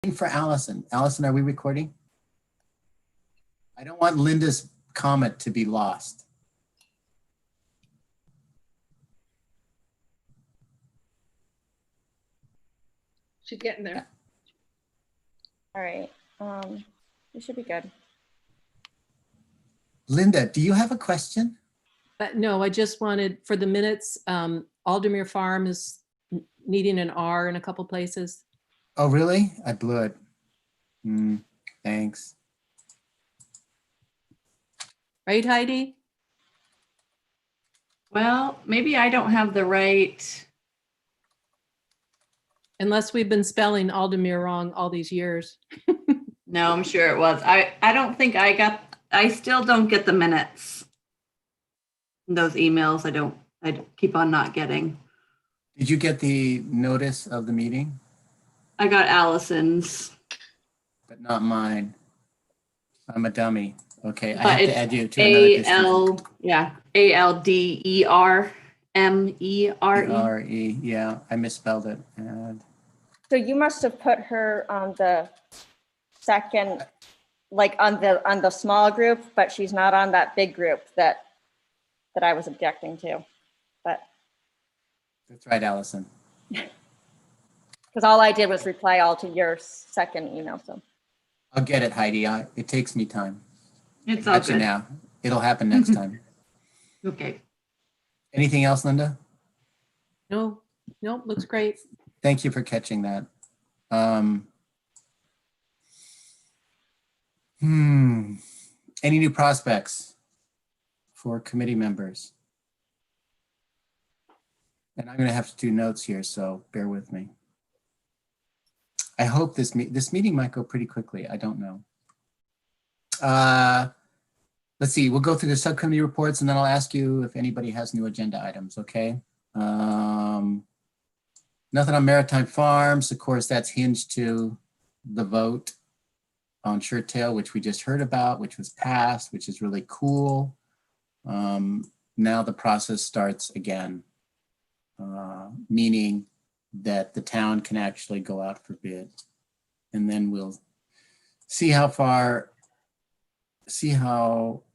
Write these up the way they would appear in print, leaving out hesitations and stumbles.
For Allison. Allison, are we recording? I don't want Linda's comment to be lost. She's getting there. All right, we should be good. Linda, do you have a question? No, I just wanted, for the minutes, Aldermere Farm is needing an R in a couple places. Oh, really? I blew it. Thanks. Right, Heidi? Well, maybe I don't have the right. Unless we've been spelling Aldermere wrong all these years. No, I'm sure it was. I don't think I still don't get the minutes. Those emails I keep on not getting. Did you get the notice of the meeting? I got Allison's. But not mine. I'm a dummy. Okay, I But have it's to add you to another district. ALDERMERE. R-E, yeah, I misspelled it. So you must have put her on the second, like on the small group, but she's not on that big group that I was objecting to. But That's right, Allison. because all I did was reply all to your second email. So I'll get it, Heidi. It takes me time. It's all Got you good. now. It'll happen next time. Okay. Anything else, Linda? No, nope, looks great. Thank you for catching that. Any new prospects for committee members? And I'm going to have to do notes here, so bear with me. I hope this meeting might go pretty quickly. I don't know. Let's see. We'll go through the subcommittee reports, and then I'll ask you if anybody has new agenda items. Okay. Nothing on Maritime Farms. Of course, that's hinged to the vote on Shirt Tail, which we just heard about, which was passed, which is really cool. Now the process starts again, meaning that the town can actually go out for bid. And then we'll see how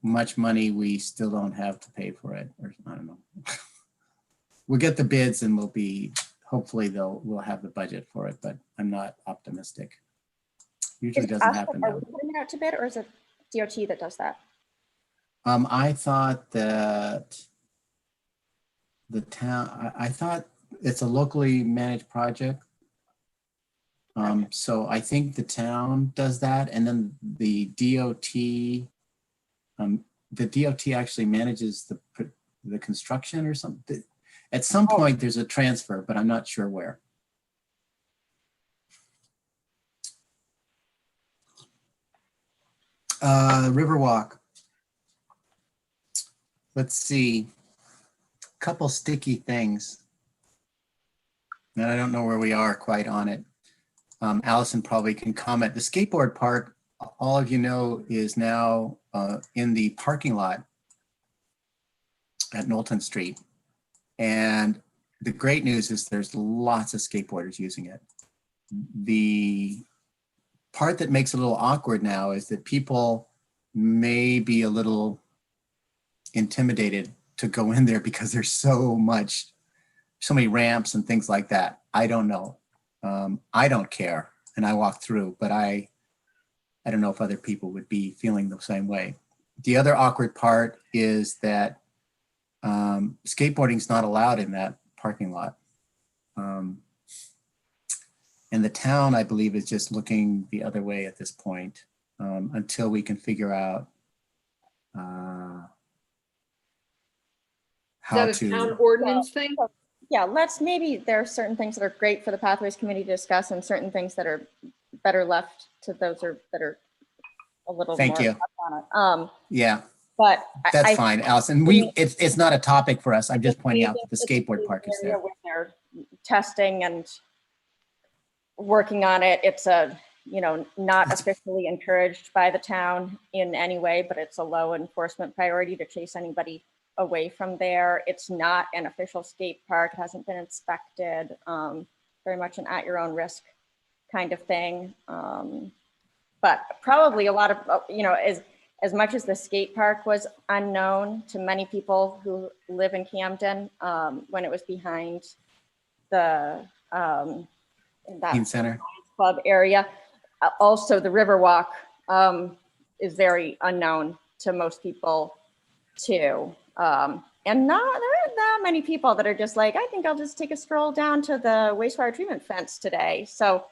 much money we still don't have to pay for it. Or I don't know. We'll get the bids and hopefully we'll have the budget for it, but I'm not optimistic. Usually doesn't happen. Are we putting it out to bid, or is it DOT that does that? I thought that the town, I thought it's a locally managed project. So I think the town does that, and then the DOT actually manages the construction or something. At some point there's a transfer, but I'm not sure where. Riverwalk. Let's see. Couple sticky things. And I don't know where we are quite on it. Allison probably can comment. The skateboard park, all of you know, is now in the parking lot at Knowlton Street. And the great news is there's lots of skateboarders using it. The part that makes it a little awkward now is that people may be a little intimidated to go in there because there's so many ramps and things like that. I don't know. I don't care, and I walk through, but I don't know if other people would be feeling the same way. The other awkward part is that skateboarding is not allowed in that parking lot. And the town, I believe, is just looking the other way at this point until we can figure out how Is that a town to. ordinance thing? Yeah, maybe there are certain things that are great for the Pathways Committee to discuss, and certain things that are better left to those that are a little Thank more you. up on it. Yeah, But that's fine, Allison. It's not a topic for us. I'm just pointing out that the skateboard park is there. When they're testing and working on it, it's not officially encouraged by the town in any way, but it's a low enforcement priority to chase anybody away from there. It's not an official skate park. It hasn't been inspected. Very much an at your own risk kind of thing. But probably a lot of, as much as the skate park was unknown to many people who live in Camden, when it was behind the that Teen Center. club area, also the Riverwalk is very unknown to most people too. And there aren't that many people that are just like, I think I'll just take a stroll down to the wastewater treatment fence today. So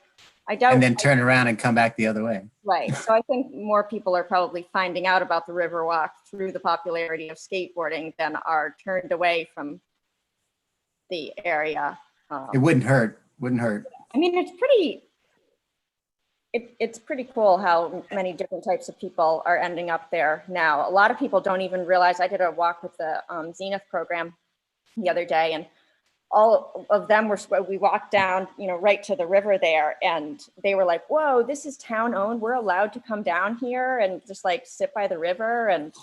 I doubt. And then turn around and come back the other way. Right. So I think more people are probably finding out about the Riverwalk through the popularity of skateboarding than are turned away from the area. It wouldn't hurt. Wouldn't hurt. I mean, it's pretty cool how many different types of people are ending up there now. A lot of people don't even realize. I did a walk with the Zenith program the other day, and all of them we walked down, right to the river there, and they were like, whoa, this is town owned. We're allowed to come down here and just like sit by the river. And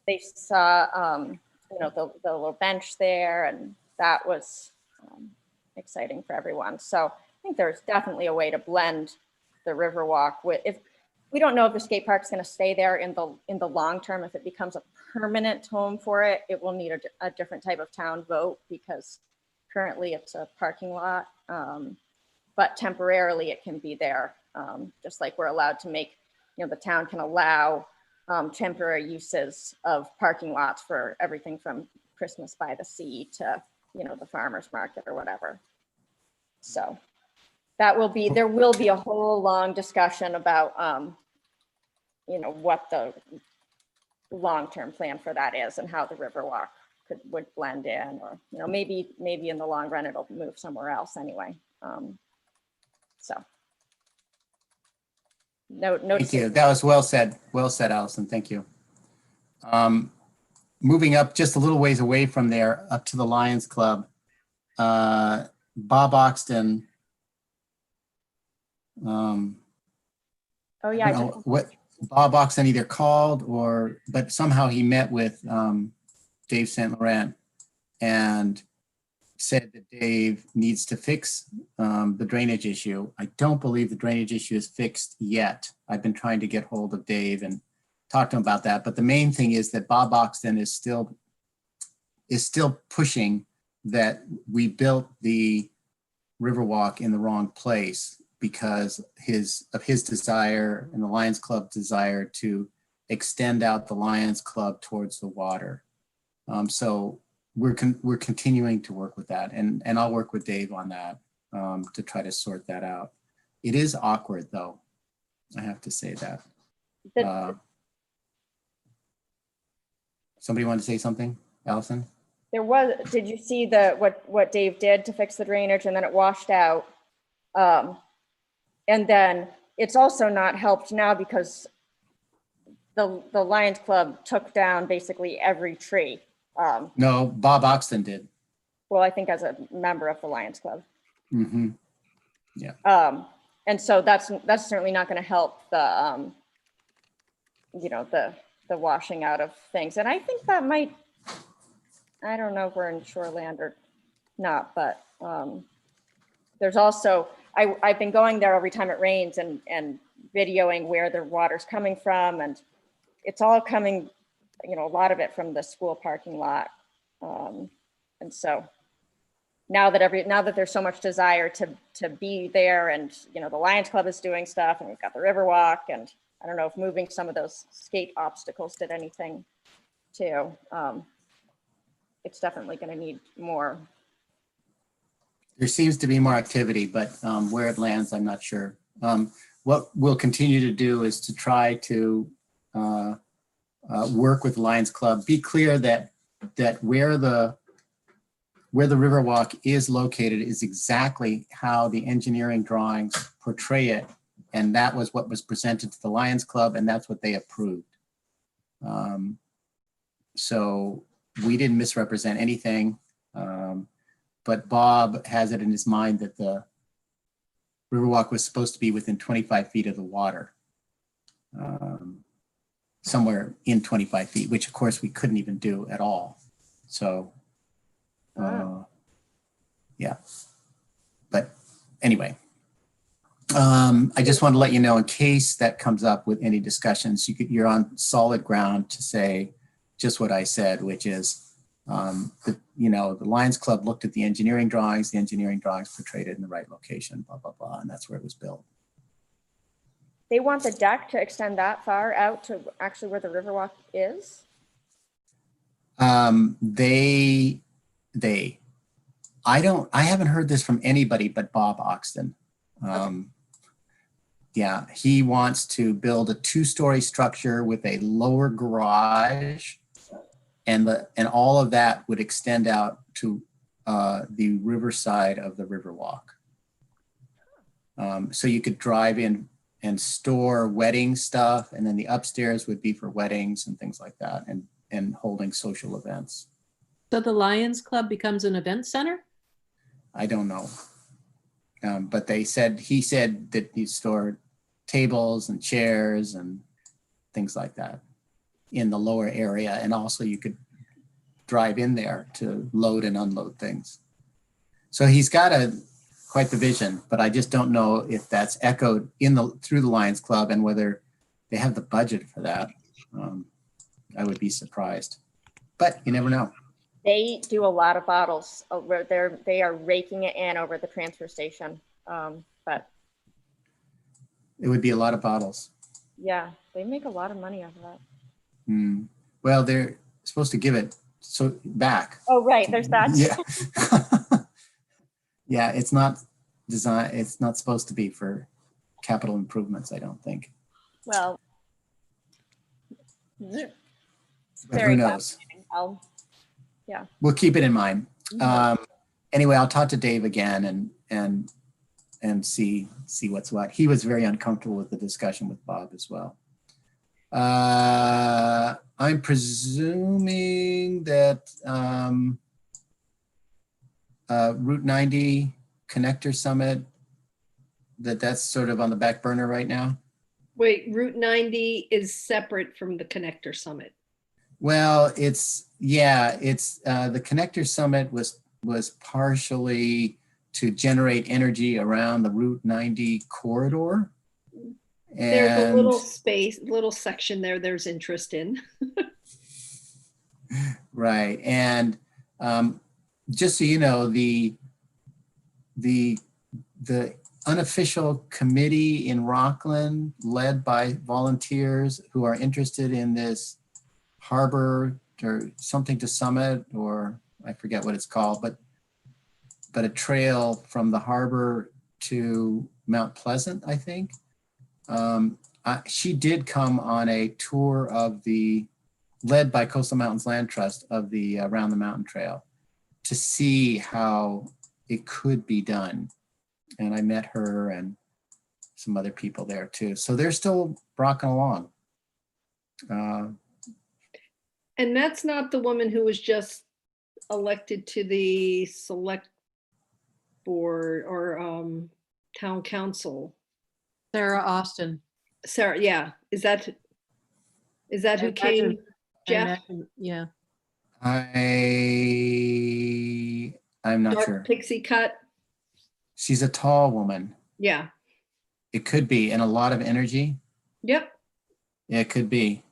they saw, the little bench there, and that was exciting for everyone. So I think there's definitely a way to blend the Riverwalk with, if we don't know if the skate park's going to stay there in the long term. If it becomes a permanent home for it, it will need a different type of town vote, because currently it's a parking lot, but temporarily it can be there. Just like we're allowed to make, the town can allow temporary uses of parking lots for everything from Christmas by the Sea to, the farmer's market or whatever. So there will be a whole long discussion about, what the long-term plan for that is and how the Riverwalk would blend in, or, maybe in the long run, it'll move somewhere else anyway. So. No. Thank you. That was well said. Well said, Allison. Thank you. Moving up just a little ways away from there, up to the Lions Club, Bob Oxton. Oh yeah. What Bob Oxton either called but somehow he met with Dave St. Laurent and said that Dave needs to fix the drainage issue. I don't believe the drainage issue is fixed yet. I've been trying to get hold of Dave and talk to him about that. But the main thing is that Bob Oxton is still pushing that we built the Riverwalk in the wrong place because of his desire and the Lions Club desire to extend out the Lions Club towards the water. So we're continuing to work with that, and I'll work with Dave on that to try to sort that out. It is awkward, though. I have to say that. Somebody want to say something, Allison? Did you see what Dave did to fix the drainage, and then it washed out? And then it's also not helped now because the Lions Club took down basically every tree. No, Bob Oxton did. Well, I think as a member of the Lions Club. Mm-hmm. Yeah. And so that's certainly not going to help the washing out of things. And I think that might, I don't know if we're in shoreland or not, but there's also, I've been going there every time it rains and videoing where the water's coming from, and it's all coming, a lot of it from the school parking lot. And so now that there's so much desire to be there, and, the Lions Club is doing stuff, and we've got the Riverwalk, and I don't know if moving some of those skate obstacles did anything too. It's definitely going to need more. There seems to be more activity, but where it lands, I'm not sure. What we'll continue to do is to try to work with Lions Club, be clear that where the Riverwalk is located is exactly how the engineering drawings portray it. And that was what was presented to the Lions Club, and that's what they approved. So we didn't misrepresent anything. But Bob has it in his mind that the Riverwalk was supposed to be within 25 feet of the water. Somewhere in 25 feet, which of course we couldn't even do at all. So, yeah. But anyway, I just want to let you know, in case that comes up with any discussions, you're on solid ground to say just what I said, which is, the Lions Club looked at the engineering drawings portrayed it in the right location, blah, blah, blah, and that's where it was built. They want the deck to extend that far out to actually where the Riverwalk is? I haven't heard this from anybody but Bob Oxton. Yeah, he wants to build a 2-story structure with a lower garage, and all of that would extend out to the riverside of the Riverwalk. So you could drive in and store wedding stuff, and then the upstairs would be for weddings and things like that, and holding social events. So the Lions Club becomes an event center? I don't know. But he said that you store tables and chairs and things like that in the lower area. And also you could drive in there to load and unload things. So he's got quite the vision, but I just don't know if that's echoed through the Lions Club and whether they have the budget for that. I would be surprised, but you never know. They do a lot of bottles. They are raking it in over the transfer station. But It would be a lot of bottles. yeah, they make a lot of money off of that. Well, they're supposed to give it back. Oh, right. There's that. Yeah. Yeah, it's not designed. It's not supposed to be for capital improvements, I don't think. Well, But very who knows? fascinating. We'll keep it in mind. Anyway, I'll talk to Dave again and see what's what. He was very uncomfortable with the discussion with Bob as well. I'm presuming that Route 90 Connector Summit, that's sort of on the back burner right now. Wait, Route 90 is separate from the Connector Summit. Well, the Connector Summit was partially to generate energy around the Route 90 corridor. There's a little section there's interest in. Right. And just so you know, the unofficial committee in Rockland, led by volunteers who are interested in this harbor or something to Summit, or I forget what it's called, but a trail from the harbor to Mount Pleasant, I think. She did come on a tour led by Coastal Mountains Land Trust, of the Around the Mountain Trail, to see how it could be done. And I met her and some other people there too. So they're still rocking along. And that's not the woman who was just elected to the select board or town council. Sarah Austin. Sarah, yeah. Is that who I came? imagine- I Jeff? imagine- Yeah. I'm not Dark sure. pixie cut? She's a tall woman. Yeah. It could be, and a lot of energy. Yep. Yeah, it could be.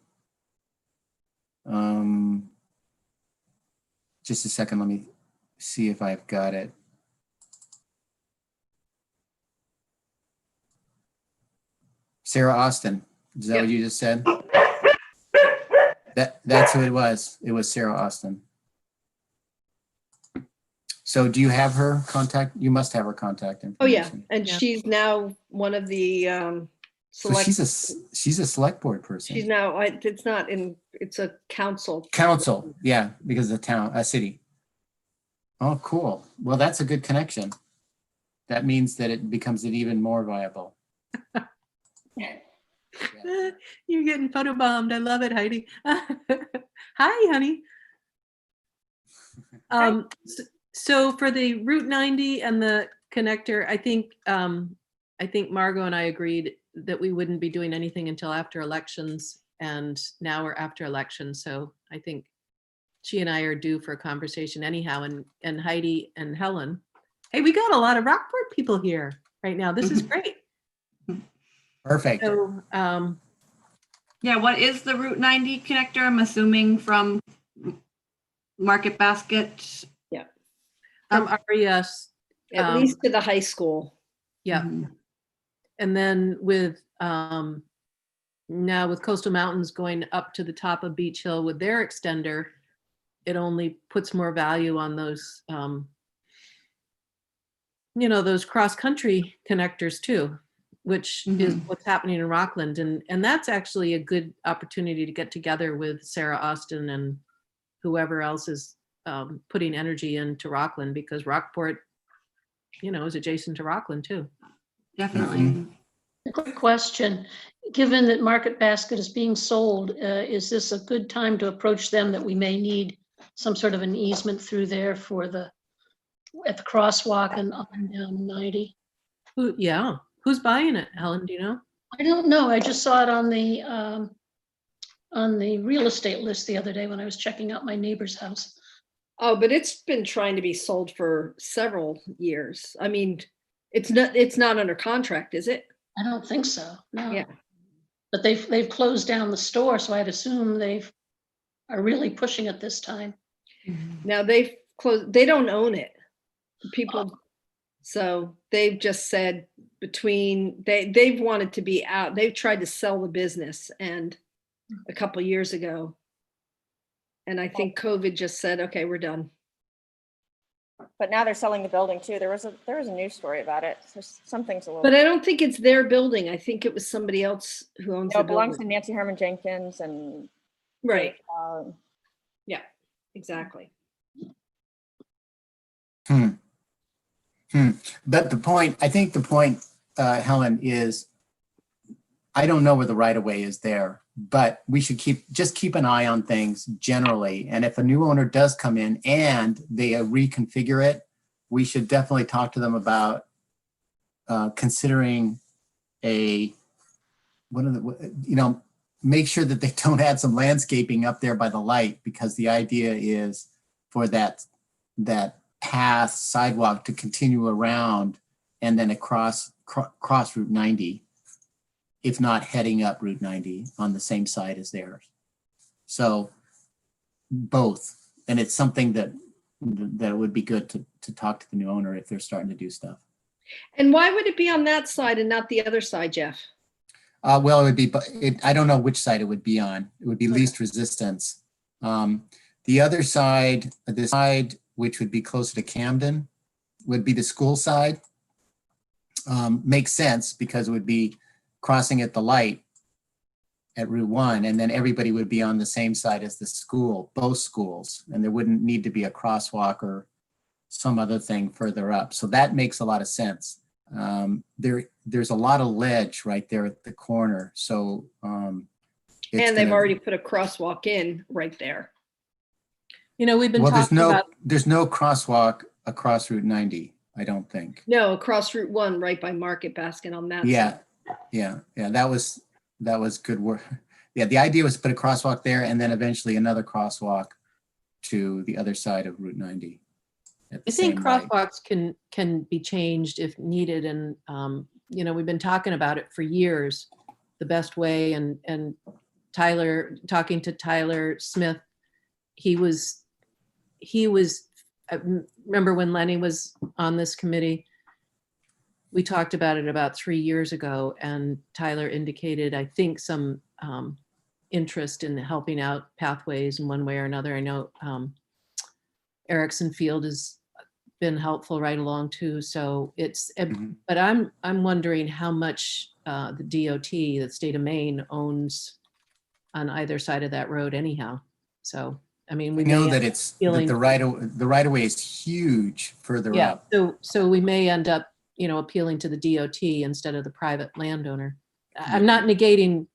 Just a second, let me see if I've got it. Sarah Austin, is that Yep. what you just said? That's who it was. It was Sarah Austin. So do you have her contact? You must have her contact information. Oh, yeah. And Yeah. she's now one of the So select. she's a select board person. She's now, it's not in, it's a council. Council, yeah, because of a city. Oh, cool. Well, that's a good connection. That means that it becomes it even more viable. You're getting photobombed. I love it, Heidi. Hi, honey. So for the Route 90 and the connector, I think Margot and I agreed that we wouldn't be doing anything until after elections, and now we're after elections. So I think she and I are due for a conversation anyhow, and Heidi and Helen. Hey, we got a lot of Rockport people here right now. This is great. Perfect. So, Yeah, what is the Route 90 connector? I'm assuming from Market Basket. from RES, At least to the high school. yeah. Mhm. And then with, now with Coastal Mountains going up to the top of Beach Hill with their extender, it only puts more value on those, those cross-country connectors too, which is Mhm. what's happening in Rockland. And that's actually a good opportunity to get together with Sarah Austin and whoever else is putting energy into Rockland, because Rockport, is adjacent to Rockland too. Definitely. Mhm. A quick question. Given that Market Basket is being sold, is this a good time to approach them that we may need some sort of an easement through there at the crosswalk and up and down 90? Yeah. Who's buying it, Helen? Do you know? I don't know. I just saw it on the real estate list the other day when I was checking out my neighbor's house. Oh, but it's been trying to be sold for several years. I mean, it's not under contract, is it? I don't think so, no. Yeah. But they've closed down the store, so I'd assume are really pushing it this time. Now they've closed, they don't own it. People, so they've just said they've wanted to be out. They've tried to sell the business and a couple years ago. And I think COVID just said, okay, we're done. But now they're selling the building too. There was a news story about it. So something's a little. But I don't think it's their building. I think it was somebody else who owns No, the it belongs to building. Nancy Herman Jenkins and. Right, um, exactly. But I think the point, Helen, is I don't know where the right of way is there, but we should just keep an eye on things generally. And if a new owner does come in and they reconfigure it, we should definitely talk to them about considering make sure that they don't add some landscaping up there by the light, because the idea is for that path sidewalk to continue around and then across Route 90, if not heading up Route 90 on the same side as theirs. So both, and it's something that would be good to talk to the new owner if they're starting to do stuff. And why would it be on that side and not the other side, Jeff? Well, it would be, I don't know which side it would be on. It would be least resistance. The other side, the side which would be closer to Camden, would be the school side. Makes sense because it would be crossing at the light at Route 1, and then everybody would be on the same side as the school, both schools, and there wouldn't need to be a crosswalk or some other thing further up. So that makes a lot of sense. There's a lot of ledge right there at the corner. So And they've already put a crosswalk in right there. We've been well, talking about. there's no crosswalk across Route 90, I don't think. No, across Route 1, right by Market Basket on that Yeah, side. yeah. That was good work. Yeah, the idea was to put a crosswalk there and then eventually another crosswalk to the other side of Route 90. I think crosswalks can be changed if needed. And, we've been talking about it for years, the best way. And talking to Tyler Smith, he was, I remember when Lenny was on this committee, we talked about it about 3 years ago, and Tyler indicated, I think, some interest in helping out Pathways in one way or another. I know Erickson Field has been helpful right along too. So but I'm wondering how much the DOT, the state of Maine, owns on either side of that road anyhow. So, I mean, We know that the right of way is huge further up. So we may end up, appealing to the DOT instead of the private landowner. I'm not negating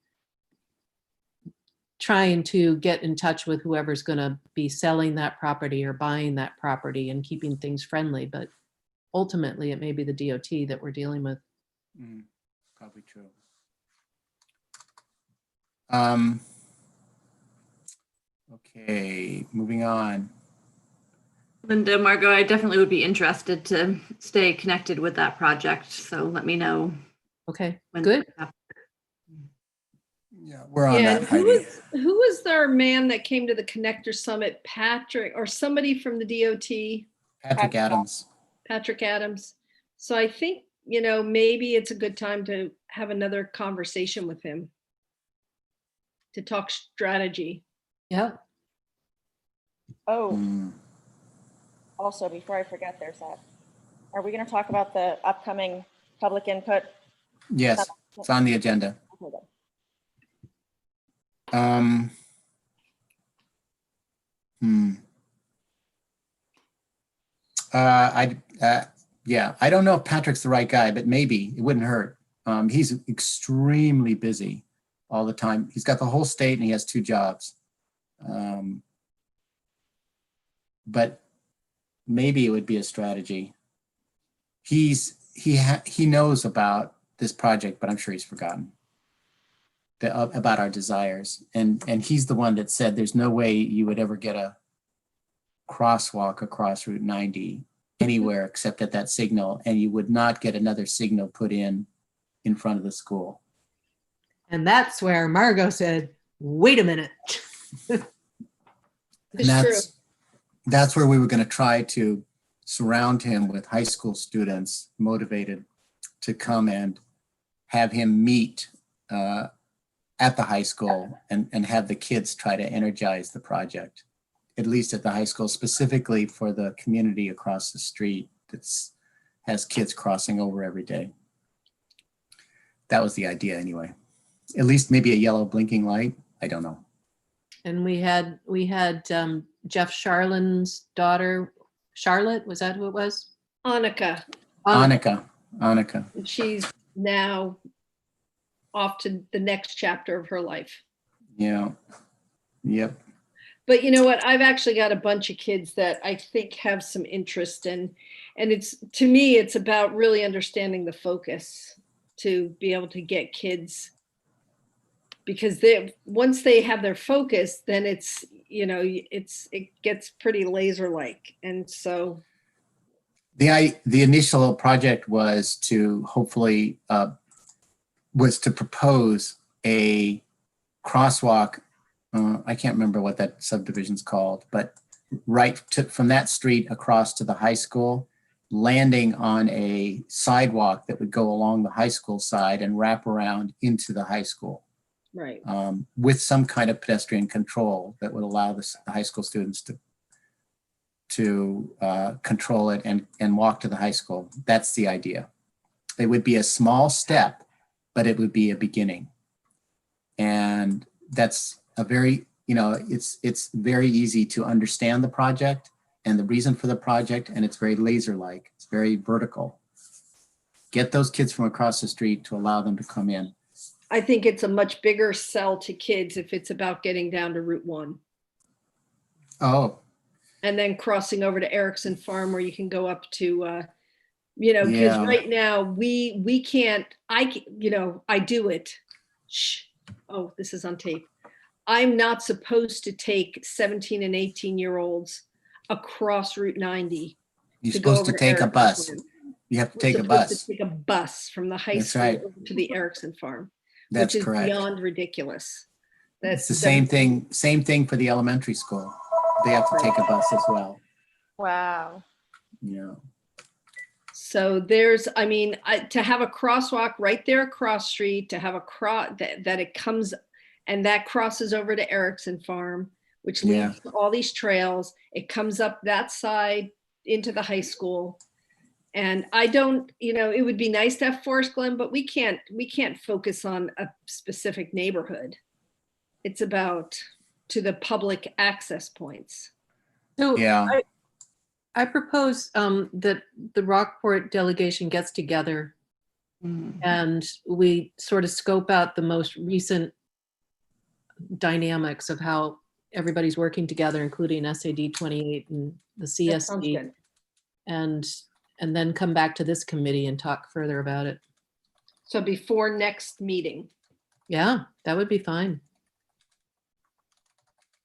trying to get in touch with whoever's going to be selling that property or buying that property and keeping things friendly, but ultimately it may be the DOT that we're dealing with. Probably true. Okay, moving on. Linda, Margot, I definitely would be interested to stay connected with that project. So let me know. Okay, when- good. Yeah, we're on Yeah, that, and who Heidi. was our man that came to the Connector Summit? Patrick, or somebody from the DOT, Patrick Adams. Patrick Adams. So I think, you know, maybe it's a good time to have another conversation with him to talk strategy. Yeah. Oh, Mm, also, before I forget, there's that. Are we going to talk about the upcoming public input? Yes, it's on the agenda. Okay, good. Um, hmm. Yeah, I don't know if Patrick's the right guy, but maybe it wouldn't hurt. He's extremely busy all the time. He's got the whole state and he has 2 jobs. But maybe it would be a strategy. He knows about this project, but I'm sure he's forgotten about our desires. And he's the one that said there's no way you would ever get a crosswalk across Route 90 anywhere except at that signal, and you would not get another signal put in front of the school. And that's where Margot said, wait a minute. And It's that's where we were going to try to surround him with high school students motivated to come and have him meet at the high school and have the kids try to energize the project, at least at the high school, specifically for the community across the street that has kids crossing over every day. That was the idea anyway. At least maybe a yellow blinking light. I don't know. And we had Jeff Charlin's daughter, Charlotte, was that who it was? Annika. Annika. She's now off to the next chapter of her life. Yeah. Yep. But you know what? I've actually got a bunch of kids that I think have some interest in, and it's, to me, it's about really understanding the focus to be able to get kids, because once they have their focus, then it's, you know, it gets pretty laser-like. And so The initial project was to hopefully propose a crosswalk. I can't remember what that subdivision's called, but from that street across to the high school, landing on a sidewalk that would go along the high school side and wrap around into the high school, right. with some kind of pedestrian control that would allow the high school students to control it and walk to the high school. That's the idea. It would be a small step, but it would be a beginning. And that's a very, it's very easy to understand the project and the reason for the project, and it's very laser-like. It's very vertical. Get those kids from across the street to allow them to come in. I think it's a much bigger sell to kids if it's about getting down to Route 1 Oh, and then crossing over to Erickson Farm, where you can go up to, because Yeah. right now we can't, I do it. Shh. Oh, this is on tape. I'm not supposed to take 17 and 18-year-olds across Route 90. you're to go supposed to over take a Erickson bus. Farm. You have to We're take a supposed bus. to take a bus from the high That's school right. over to the Erickson Farm, That's which is correct. beyond ridiculous. It's the same thing for the elementary school. They have to take a bus as well. Wow. Yeah. So there's, to have a crosswalk right there across street, to have a that it comes and that crosses over to Erickson Farm, which Yeah. leads to all these trails. It comes up that side into the high school. And I don't, it would be nice to have Forest Glen, but we can't focus on a specific neighborhood. It's about to the public access points. So Yeah. I propose that the Rockport delegation gets together and we sort of scope out the most recent dynamics of how everybody's working together, including SAD 28 and the That sounds CSD, good. and then come back to this committee and talk further about it. So before next meeting. Yeah, that would be fine.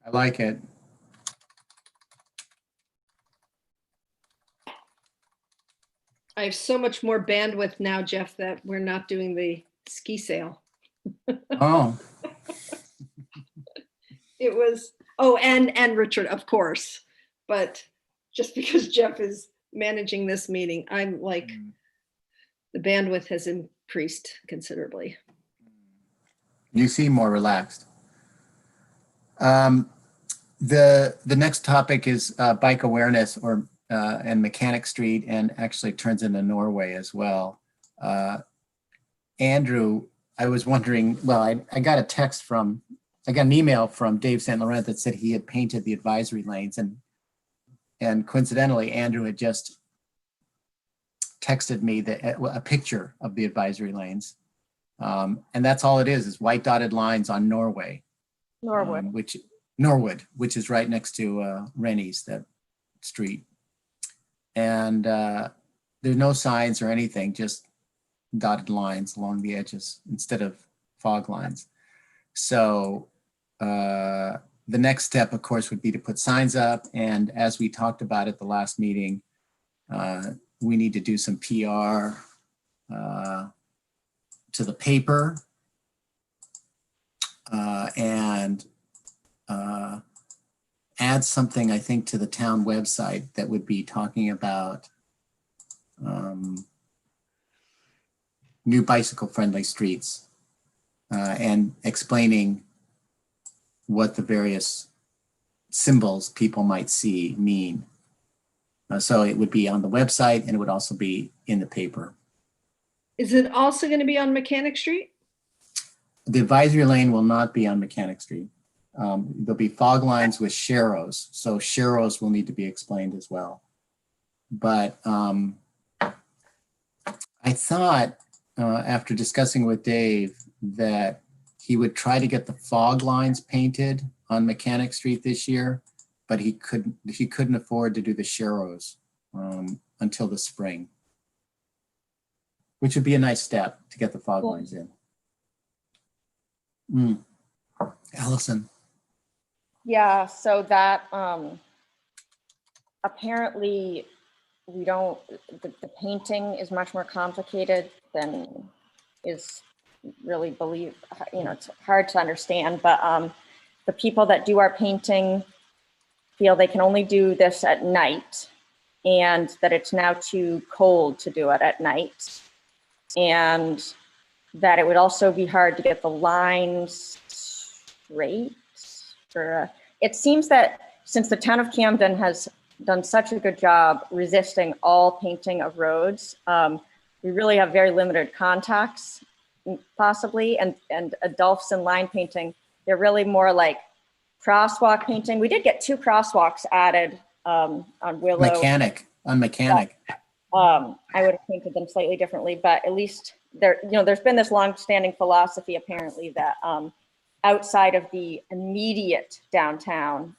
I like it. I have so much more bandwidth now, Jeff, that we're not doing the ski sale. Oh, It was, oh, and Richard, of course. But just because Jeff is managing this meeting, I'm like, the bandwidth has increased considerably. you seem more relaxed. The next topic is bike awareness and Mechanic Street, and actually turns into Norway as well. Andrew, I was wondering, well, I got an email from Dave St. Laurent that said he had painted the advisory lanes, and coincidentally, Andrew had just texted me a picture of the advisory lanes. And that's all it is white dotted lines on Norway. Norwood. Norwood, which is right next to Rennie's, that street. And there's no signs or anything, just dotted lines along the edges instead of fog lines. So the next step, of course, would be to put signs up. And as we talked about at the last meeting, we need to do some PR to the paper and add something, I think, to the town website that would be talking about new bicycle-friendly streets and explaining what the various symbols people might see mean. So it would be on the website, and it would also be in the paper. Is it also going to be on Mechanic Street? The advisory lane will not be on Mechanic Street. There'll be fog lines with sharrows, so sharrows will need to be explained as well. But I thought after discussing with Dave that he would try to get the fog lines painted on Mechanic Street this year, but he couldn't afford to do the sharrows until the spring, which would be a nice step to get the fog lines in. Allison. Yeah, so that apparently the painting is much more complicated than is really it's hard to understand, but the people that do our painting feel they can only do this at night, and that it's now too cold to do it at night, and that it would also be hard to get the lines straight. It seems that since the town of Camden has done such a good job resisting all painting of roads, we really have very limited contacts, possibly, and Adolphson line painting, they're really more like crosswalk painting. We did get 2 crosswalks added on Willow. On Mechanic. I would have painted them slightly differently, but at least there's been this long-standing philosophy apparently that outside of the immediate downtown,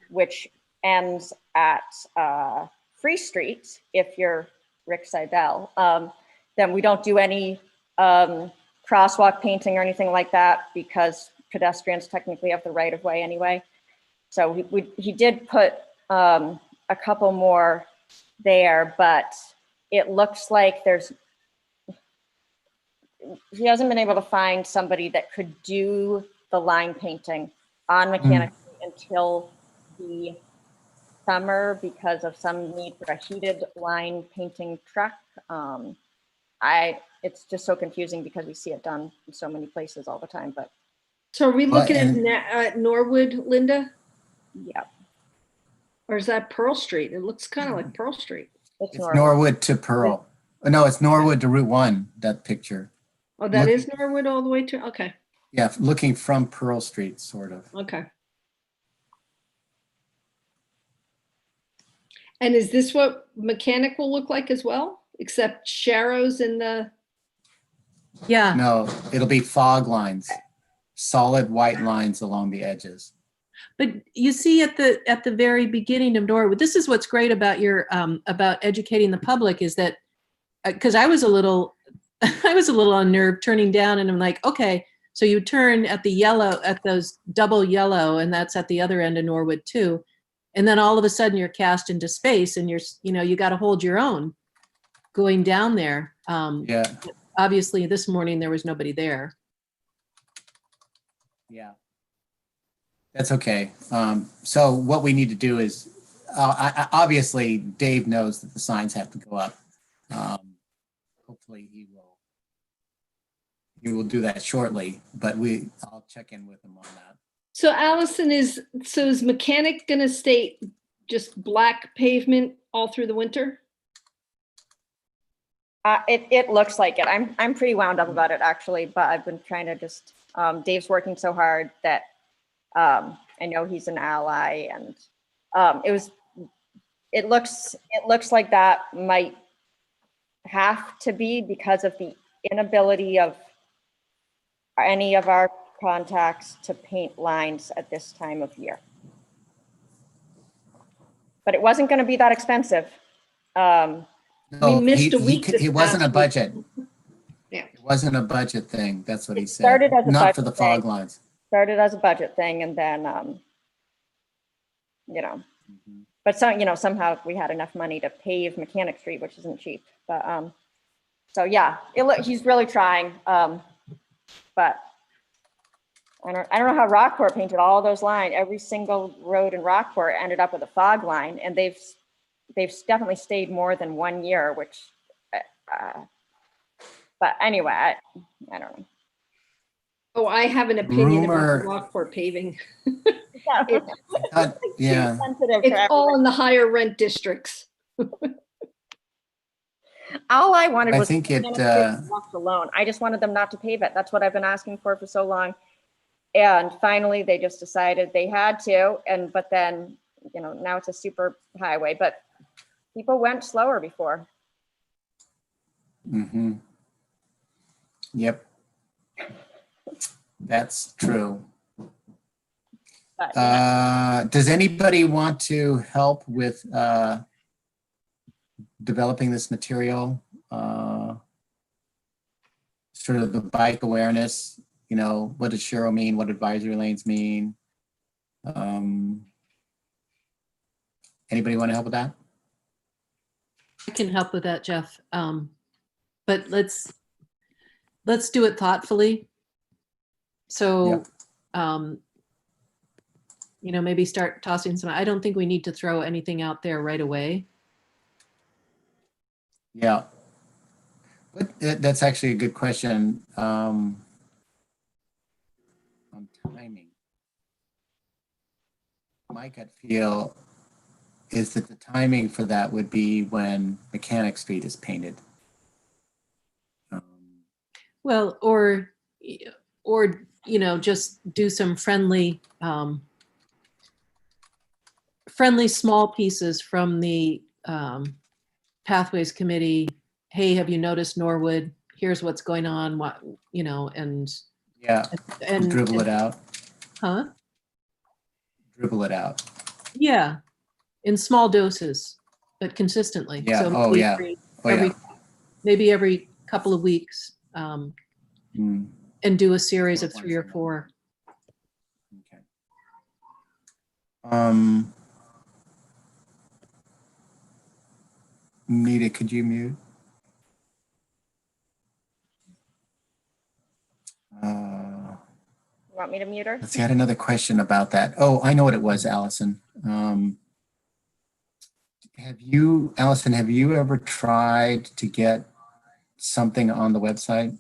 which ends at Free Street, if you're Rick Seidel, then we don't do any crosswalk painting or anything like that because pedestrians technically have the right of way anyway. So he did put a couple more there, but it looks like he hasn't been able to find somebody that could do the line painting on Mechanic Street until the summer because of some need for a heated line painting truck. It's just so confusing because we see it done in so many places all the time, but So are we looking at Norwood, Linda? yeah, Or is that Pearl Street? It looks kind of like Pearl Street. it's It's Norwood. Norwood to Pearl. Oh, no, it's Norwood to Route 1, that picture. Oh, that Look- is Norwood all the way to, okay, Yeah, looking from Pearl Street, sort of. okay. And is this what Mechanic will look like as well? Except Sharrows in the, Yeah, No, it'll be fog lines, solid white lines along the edges. but you see at the very beginning of Norwood, this is what's great about your about educating the public is that because I was a little unnerved turning down, and I'm like, okay, so you turn at the yellow, at those double yellow, and that's at the other end of Norwood too, and then all of a sudden you're cast into space, and you got to hold your own. going down there. Yeah, Obviously, this morning there was nobody there. yeah. That's okay. So what we need to do is, obviously, Dave knows that the signs have to go up. Hopefully he will do that shortly, but I'll check in with him on that. So Allison, is Mechanic gonna stay just black pavement all through the winter? It looks like it. I'm pretty wound up about it actually, but I've been trying to just, Dave's working so hard that I know he's an ally, and it looks like that might have to be because of the inability of any of our contacts to paint lines at this time of year. But it wasn't going to be that expensive. No, missed a week this It wasn't a past budget. Yeah. It wasn't a budget thing. That's what he said. started as a Not for budget the fog thing. lines. Started as a budget thing, and then Mhm. but somehow we had enough money to pave Mechanic Street, which isn't cheap. But so yeah, he's really trying. But I don't know how Rockport painted all those lines. Every single road in Rockport ended up with a fog line, and they've definitely stayed more than 1 year. Which, but anyway, I don't know. Oh, I have an opinion about Rumor- the Rockport paving. Yeah, Sensitive It's to all in the higher rent districts. all I wanted I was think it, left alone. I just wanted them not to pave it. That's what I've been asking for so long. And finally, they just decided they had to. But then, now it's a super highway. But people went slower before. mm-hmm. Yep. That's true. But Does anybody want to help with developing this material? Sort of the bike awareness, what does Cheryl mean? What advisory lanes mean? Anybody want to help with that? I can help with that, Jeff. But let's do it thoughtfully. So, maybe start tossing some. I don't think we need to throw anything out there right away. Yeah. But that's actually a good question. On timing. My gut feel is that the timing for that would be when Mechanic Street is painted. Well, or just do some friendly small pieces from the Pathways Committee. Hey, have you noticed Norwood? Here's what's going on. And Yeah, dribble it out. Huh? Dribble it out. Yeah, in small doses, but consistently. Yeah. So Oh, maybe yeah. Oh, yeah. maybe every couple of weeks, Mm, and do a series Or of 3 or once a 4. okay. Nita, could you mute? you want me to mute her? Let's see, I had another question about that. Oh, I know what it was, Allison. Allison, have you ever tried to get something on the website?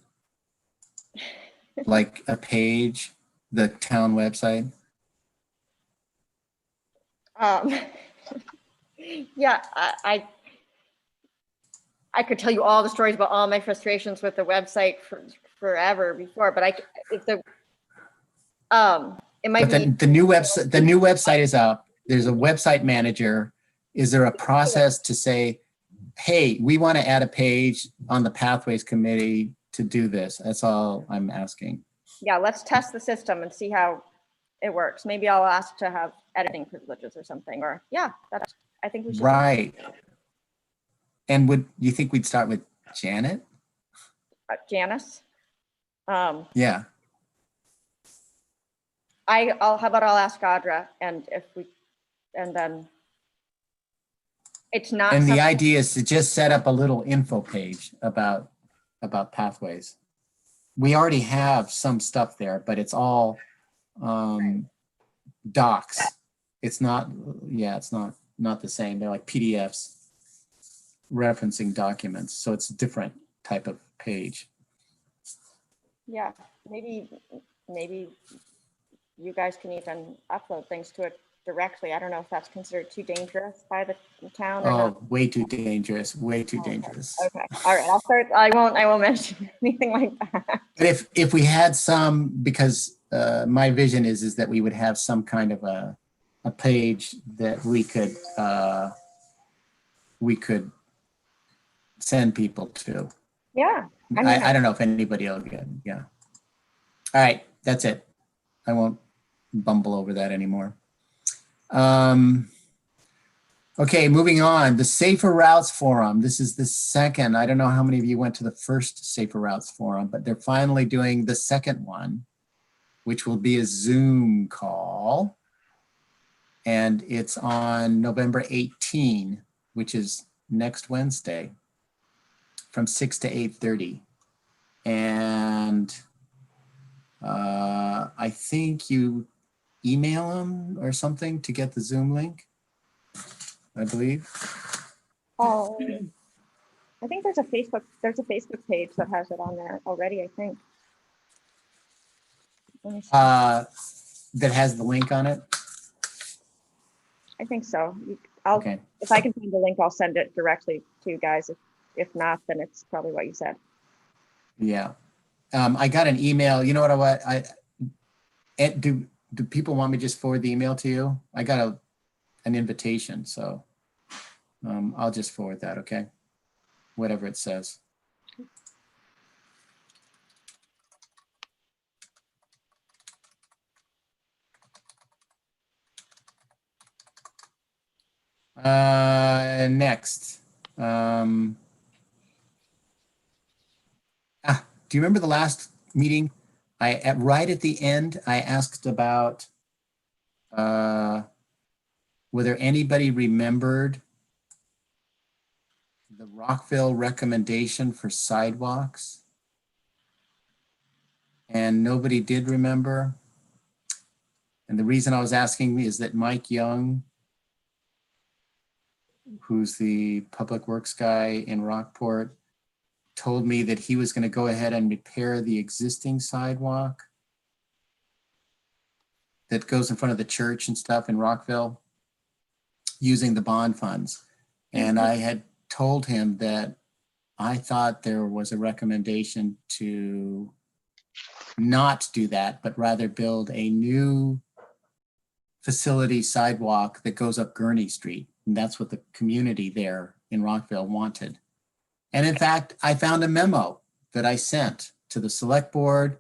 Like a page, the town website? Yeah, I could tell you all the stories about all my frustrations with the website forever before, but it might But be. the new website is up. There's a website manager. Is there a process to say, hey, we want to add a page on the Pathways Committee to do this? That's all I'm asking. Yeah, let's test the system and see how it works. Maybe I'll ask to have editing privileges or something, or I think we should. Right. And would you think we'd start with Janet? Janice. Yeah. How about I'll ask Audra, and then It's not. And the something- idea is to just set up a little info page about pathways. We already have some stuff there, but it's all docs. It's not, it's not the same. They're like PDFs referencing documents. So it's a different type of page. Yeah, maybe you guys can even upload things to it directly. I don't know if that's considered too dangerous by the town or not. Oh, way too dangerous, way too dangerous. Okay, all right, I'll start, I won't mention anything like that. But if we had some, because my vision is that we would have some kind of a page that we could send people to. Yeah, I mean, I don't know if anybody will get, yeah. All right, that's it. I won't bumble over that anymore. Okay, moving on. The Safer Routes Forum. This is the second. I don't know how many of you went to the first Safer Routes Forum, but they're finally doing the second one, which will be a Zoom call. And it's on November 18, which is next Wednesday from 6 to 8:30. And I think you email them or something to get the Zoom link, I believe. oh, I think there's a Facebook page that has it on there already, I think. Let me see. That has the link on it. I think so. Okay. If I can find the link, I'll send it directly to you guys. If not, then it's probably what you said. Yeah. I got an email. You know what? Do people want me to just forward the email to you? I got an invitation, so I'll just forward that, okay? Whatever it says. Next. Do you remember the last meeting? Right at the end, I asked about whether anybody remembered the Rockville recommendation for sidewalks. And nobody did remember. And the reason I was asking is that Mike Young, who's the public works guy in Rockport, told me that he was going to go ahead and repair the existing sidewalk that goes in front of the church and stuff in Rockville using the bond funds. And I had told him that I thought there was a recommendation to not do that, but rather build a new facility sidewalk that goes up Gurney Street. And that's what the community there in Rockville wanted. And in fact, I found a memo that I sent to the select board,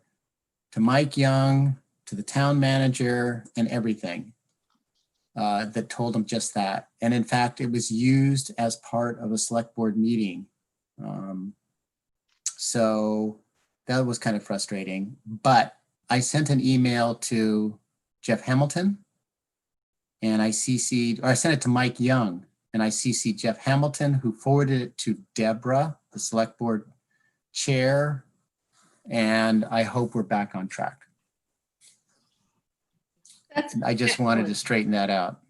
to Mike Young, to the town manager, and everything that told him just that. And in fact, it was used as part of a select board meeting. So that was kind of frustrating. But I sent an email to Jeff Hamilton, and I sent it to Mike Young, and I CC'd Jeff Hamilton, who forwarded it to Deborah, the select board chair, and I hope we're back on track. I just wanted to straighten that out.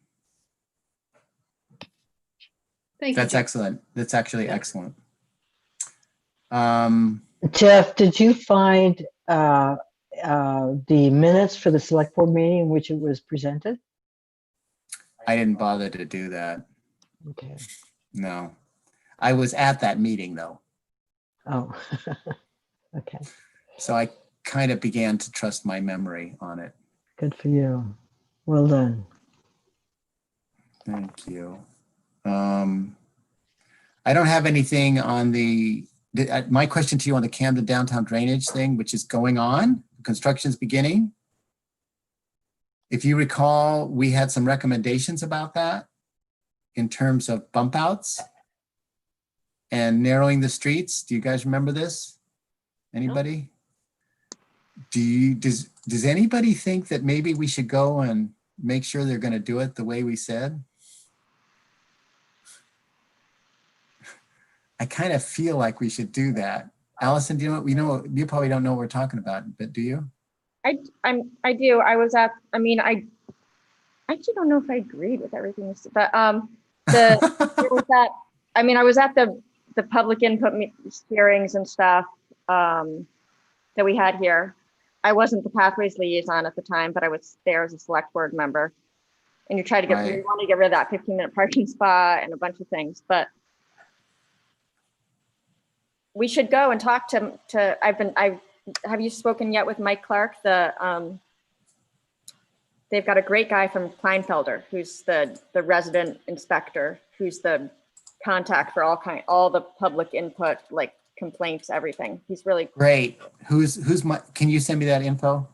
Thank you. That's Jeff. excellent. That's actually excellent. Jeff, did you find the minutes for the select board meeting in which it was presented? I didn't bother to do that. Okay. No. I was at that meeting though. Oh, okay. So I kind of began to trust my memory on it. Good for you. Well done. Thank you. I don't have anything on my question to you on the Camden downtown drainage thing, which is going on. Construction's beginning. If you recall, we had some recommendations about that in terms of bump outs and narrowing the streets. Do you guys remember this? Anybody? Does anybody think that maybe we should go and make sure they're going to do it the way we said? I kind of feel like we should do that. Allison, do you know, you probably don't know what we're talking about, but do you? I do. I was at, I mean, I actually don't know if I agreed with everything, but there was that, I mean, I was at the public input hearings and stuff that we had here. I wasn't the Pathways liaison at the time, but I was there as a select board member. And you try to Right. you want to get rid of that 15-minute parking spot and a bunch of things, but we should go and talk to, have you spoken yet with Mike Clark? They've got a great guy from Kleinfelder, who's the resident inspector, who's the contact for all the public input, like complaints, everything. He's really Great. Can you send me that info?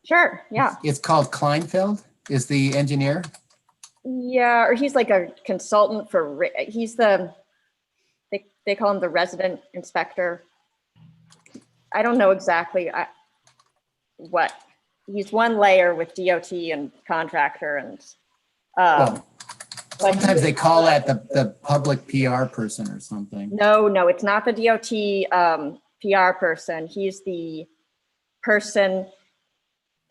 sure. Yeah. It's called Kleinfeld, is the engineer? Yeah. Or he's like a consultant for, he's they call him the resident inspector. I don't know exactly what, he's one layer with DOT and contractor and, Well, but sometimes they call that the public PR person or something. no, it's not the DOT PR person. He's the person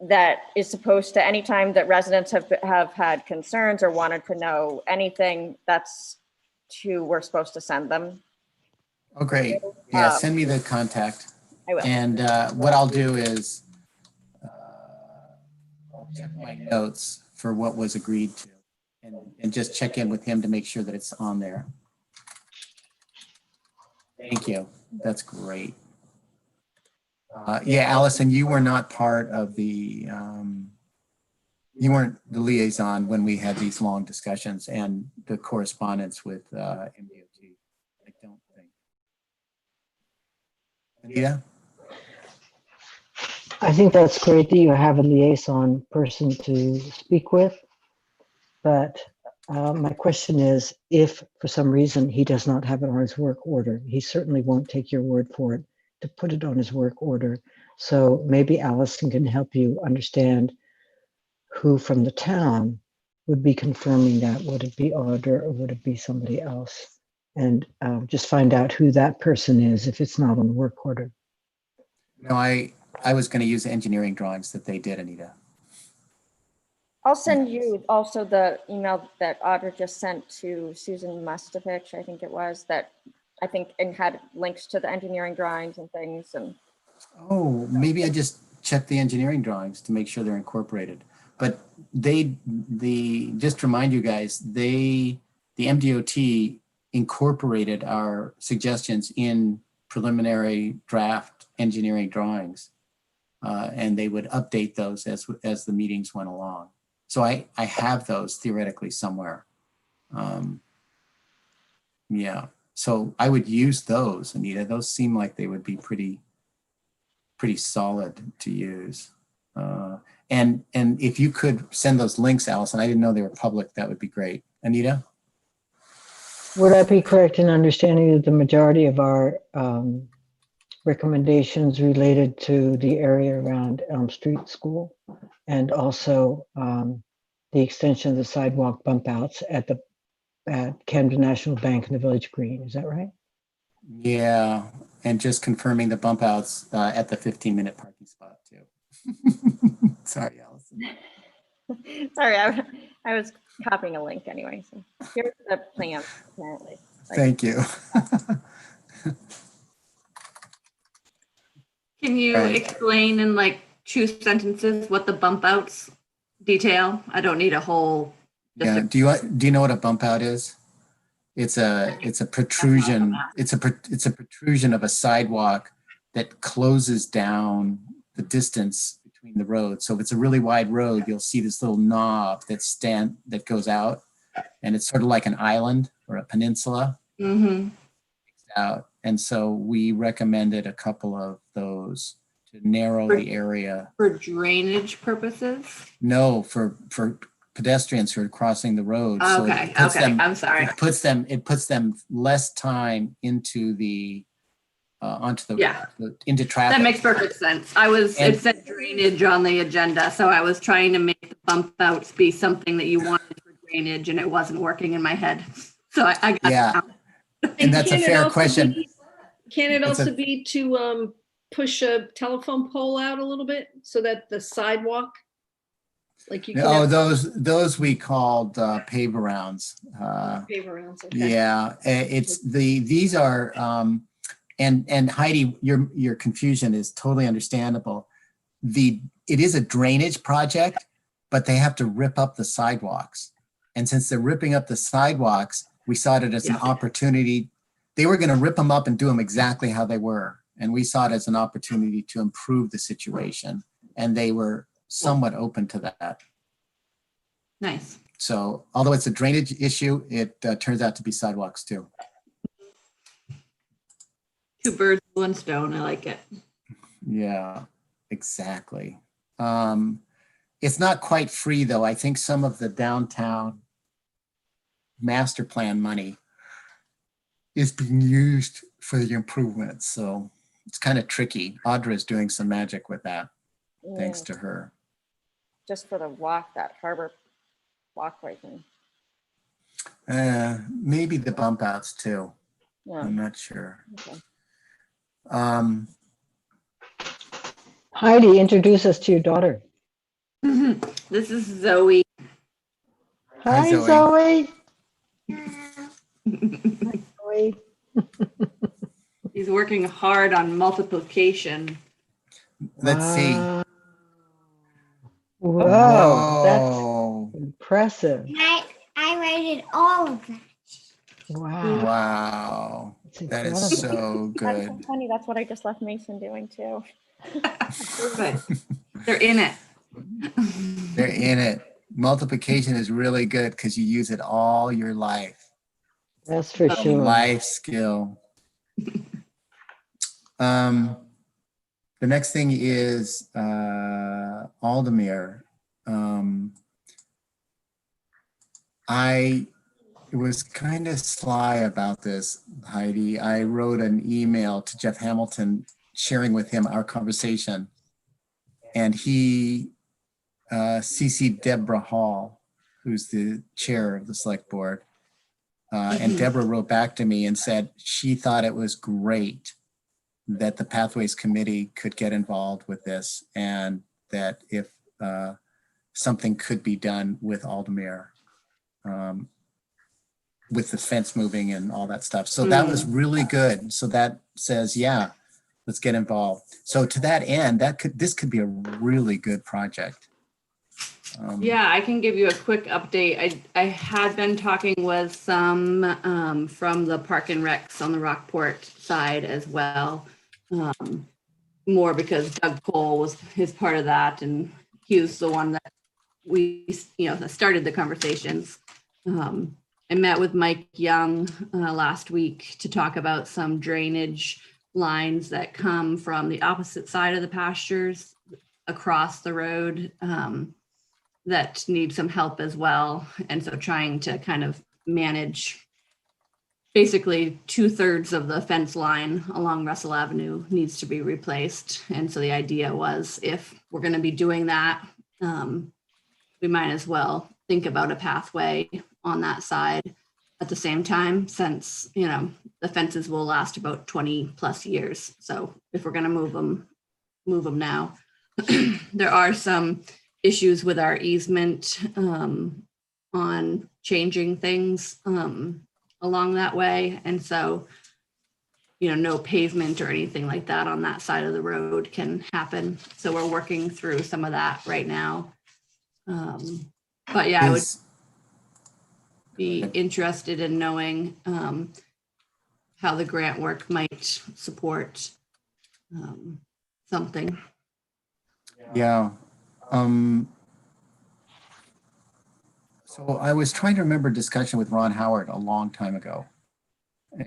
that is supposed to, anytime that residents have had concerns or wanted to know anything, that's who we're supposed to send them. Oh, great. Yeah, send me the contact. I will. And what I'll do is I'll check my notes for what was agreed to and just check in with him to make sure that it's on there. Thank you. That's great. Yeah, Allison, you were not part of the, you weren't the liaison when we had these long discussions and the correspondence with MDOT. I don't think. Anita? I think that's great that you have a liaison person to speak with. But my question is, if for some reason he does not have it on his work order, he certainly won't take your word for it to put it on his work order. So maybe Allison can help you understand who from the town would be confirming that. Would it be Audra or would it be somebody else? And just find out who that person is if it's not on the work order. No, I was going to use the engineering drawings that they did, Anita. I'll send you also the email that Audra just sent to Susan Mustovich, I think it was, that I think, and had links to the engineering drawings and things. And Oh, maybe I just checked the engineering drawings to make sure they're incorporated. But just to remind you guys, the MDOT incorporated our suggestions in preliminary draft engineering drawings. And they would update those as the meetings went along. So I have those theoretically somewhere. Yeah, so I would use those, Anita. Those seem like they would be pretty solid to use. And if you could send those links, Allison, I didn't know they were public, that would be great. Anita? Would I be correct in understanding that the majority of our recommendations related to the area around Elm Street School and also the extension of the sidewalk bump outs at Camden National Bank and the Village Green? Is that right? Yeah, and just confirming the bump outs at the 15-minute parking spot too. Sorry, Allison. sorry, I was copying a link anyway. So here's the plan, apparently. Thank you. Can you Right. explain in like 2 sentences what the bump outs detail? I don't need a whole. just Yeah. a- Do you know what a bump out is? It's a protrusion. It's a protrusion of a sidewalk that closes down the distance between the roads. So if it's a really wide road, you'll see this little knob that goes out, and it's sort of like an island or a peninsula Mhm. out. And so we recommended a couple of those to narrow the area. For drainage purposes? No, for pedestrians who are crossing the road. So Okay, it puts okay, them- I'm sorry. It puts them less time into the Yeah. into traffic. That makes perfect sense. It said drainage on the agenda, so I was trying to make the bump outs be something that you wanted for drainage and it wasn't working in my head. So I got Yeah. it now. And that's a can it fair also question. Can it It's a- also be to push a telephone pole out a little bit so that the sidewalk, like you can Oh, have those we called pave arounds. pave arounds? Okay. Yeah, these are, and Heidi, your confusion is totally understandable. It is a drainage project, but they have to rip up the sidewalks. And since they're ripping up the sidewalks, we saw it as an Yeah. opportunity. They were going to rip them up and do them exactly how they were. And we saw it as an opportunity to improve the situation. And they were somewhat open to that. Nice. So although it's a drainage issue, it turns out to be sidewalks too. Two birds, one stone. I like it. Yeah, exactly. It's not quite free though. I think some of the downtown master plan money is being used for the improvements. So it's kind of tricky. Audra is doing some magic with that, thanks Yeah, to her. just for the walk, that harbor walkway thing. Maybe the bump outs too. Yeah, I'm not sure. okay. Heidi, introduce us to your daughter. This is Zoe. Hi, Hi, Zoe. Zoe. He's working hard on multiplication. Let's see. Whoa, that's Whoa. impressive. I rated all of them. Wow. Wow. That's That is incredible. so That's good. so funny. That's what I just left Mason doing too. Good. They're in it. They're in it. Multiplication is really good because you use it all your life. That's for A sure. life skill. The next thing is Aldemir. I was kind of sly about this, Heidi. I wrote an email to Jeff Hamilton sharing with him our conversation. And he CC'd Deborah Hall, who's the chair of the select board. And Deborah wrote back to me and said she thought it was great that the Pathways Committee could get involved with this and that if something could be done with Aldemir, with the fence moving and all that stuff. So that was really good. So that says, yeah, let's get involved. So to that end, this could be a really good project. Yeah, I can give you a quick update. I had been talking with some from the Park and Recs on the Rockport side as well. More because Doug Cole was his part of that, and he was the one that we, that started the conversations. I met with Mike Young last week to talk about some drainage lines that come from the opposite side of the pastures across the road. That need some help as well. And so trying to kind of manage basically 2/3 of the fence line along Russell Avenue needs to be replaced. And so the idea was if we're going to be doing that, we might as well think about a pathway on that side at the same time, since, the fences will last about 20+ years. So if we're going to move them now. There are some issues with our easement on changing things along that way. And so, no pavement or anything like that on that side of the road can happen. So we're working through some of that right now. But yeah, I would be interested in knowing how the grant work might support something. Yeah. So I was trying to remember a discussion with Ron Howard a long time ago.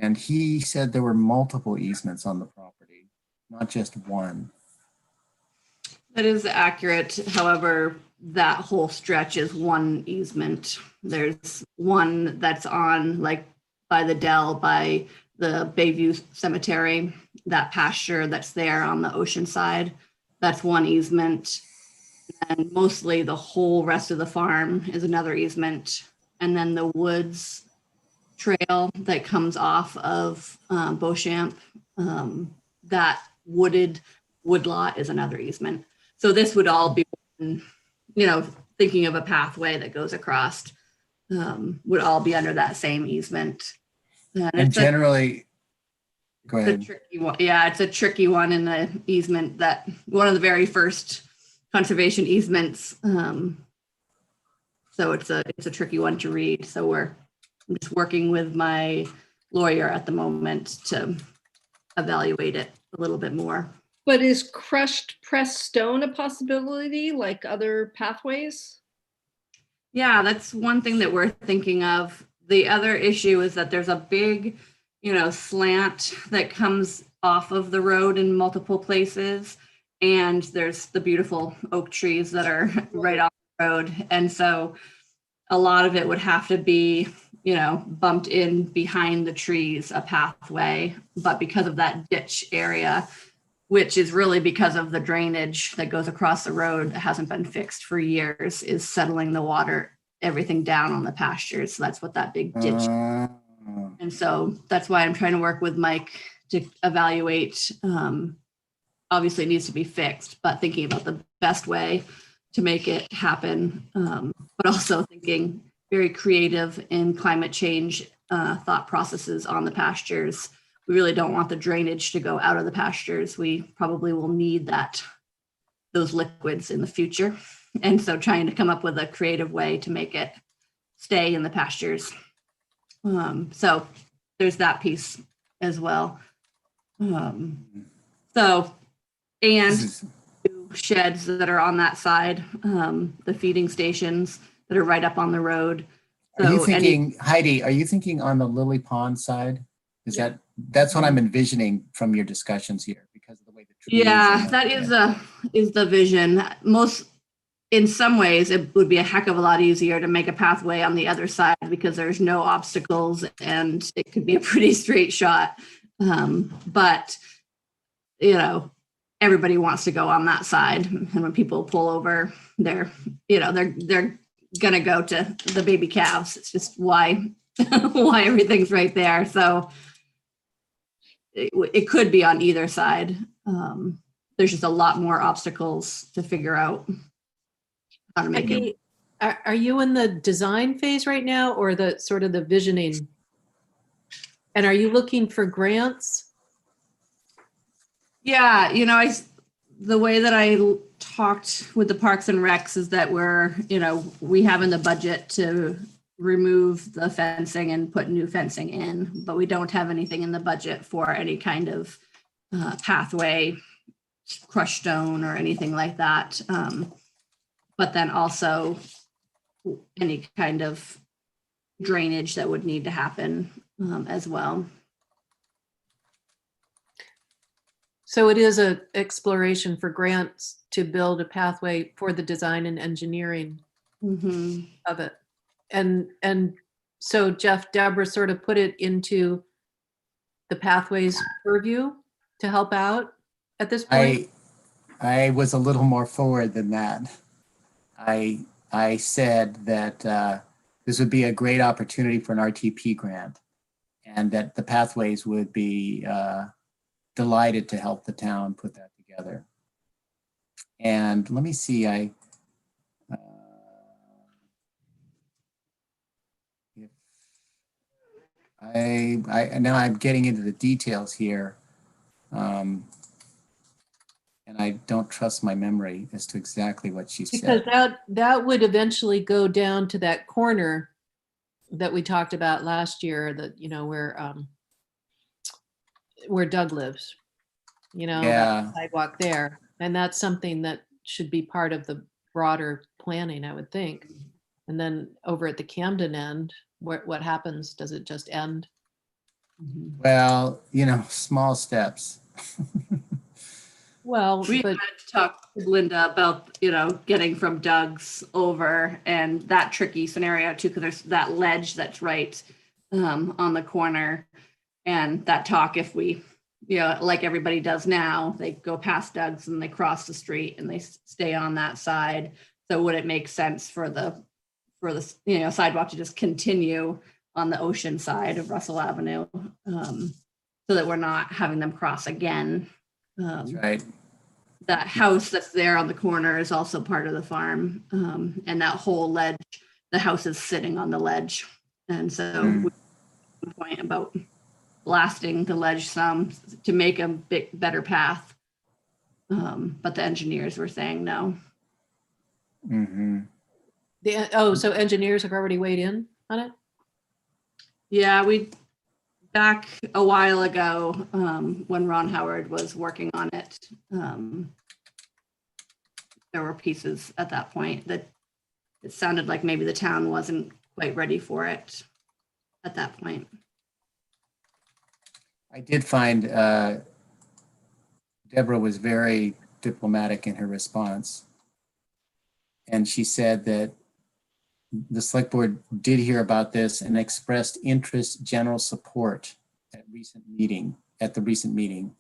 And he said there were multiple easements on the property, not just one. That is accurate. However, that whole stretch is one easement. There's one that's on by the Dell, by the Bayview Cemetery, that pasture that's there on the ocean side. That's one easement. And mostly the whole rest of the farm is another easement. And then the woods trail that comes off of Beauchamp. That wood lot is another easement. So this would all be, thinking of a pathway that goes across, would all be under that same easement. And it's generally, go a ahead. tricky one. Yeah, it's a tricky one in the easement, that one of the very first conservation easements. So it's a tricky one to read. So I'm just working with my lawyer at the moment to evaluate it a little bit more. But is crushed pressed stone a possibility like other pathways? Yeah, that's one thing that we're thinking of. The other issue is that there's a big, slant that comes off of the road in multiple places. And there's the beautiful oak trees that are right off the road. And so a lot of it would have to be, bumped in behind the trees, a pathway. But because of that ditch area, which is really because of the drainage that goes across the road that hasn't been fixed for years, is settling the water, everything down on the pastures. So that's what that big ditch. And so that's why I'm trying to work with Mike to evaluate. Obviously it needs to be fixed, but thinking about the best way to make it happen. But also thinking very creative in climate change thought processes on the pastures. We really don't want the drainage to go out of the pastures. We probably will need those liquids in the future. And so trying to come up with a creative way to make it stay in the pastures. So there's that piece as well. And sheds that are on that side, the feeding stations that are right up on the road. Are you thinking, Heidi, are you thinking on the Lily Pond side? That's what I'm envisioning from your discussions here because of the way the trees. Yeah, that is the vision. In some ways, it would be a heck of a lot easier to make a pathway on the other side because there's no obstacles and it could be a pretty straight shot. But everybody wants to go on that side, and when people pull over, they're gonna go to the baby calves. It's just why everything's right there. So it could be on either side. There's just a lot more obstacles to figure out how to make it. Are you in the design phase right now, or the sort of the visioning? And are you looking for grants? Yeah, the way that I talked with the Parks and Recs is that we have in the budget to remove the fencing and put new fencing in, but we don't have anything in the budget for any kind of pathway, crushed stone or anything like that. But then also any kind of drainage that would need to happen as well. So it is an exploration for grants to build a pathway for the design and engineering of it. And so Jeff, Deborah sort of put it into the pathways purview to help out at this point? I was a little more forward than that. I said that this would be a great opportunity for an RTP grant and that the pathways would be delighted to help the town put that together. And let me see, now I'm getting into the details here. And I don't trust my memory as to exactly what she Because said. that would eventually go down to that corner that we talked about last year, that, where Doug lives, Yeah. that sidewalk there. And that's something that should be part of the broader planning, I would think. And then over at the Camden end, what happens? Does it just end? Well, small steps. Well, We but had to talk with Linda about, getting from Doug's over and that tricky scenario too, because there's that ledge that's right on the corner. And that talk, if we, like everybody does now, they go past Doug's and they cross the street and they stay on that side. So would it make sense for the sidewalk to just continue on the ocean side of Russell Avenue, so that we're not having them cross again. That's right. That house that's there on the corner is also part of the farm, and that whole ledge, the house is sitting on the ledge. And so we made a point about blasting the ledge some to make a bit better path. But the engineers were saying no. Mm-hmm. So engineers have already weighed in on it? Yeah, we, back a while ago, when Ron Howard was working on it, there were pieces at that point that it sounded like maybe the town wasn't quite ready for it at that point. I did find Deborah was very diplomatic in her response. And she said that the select board did hear about this and expressed interest, general support at the recent meeting.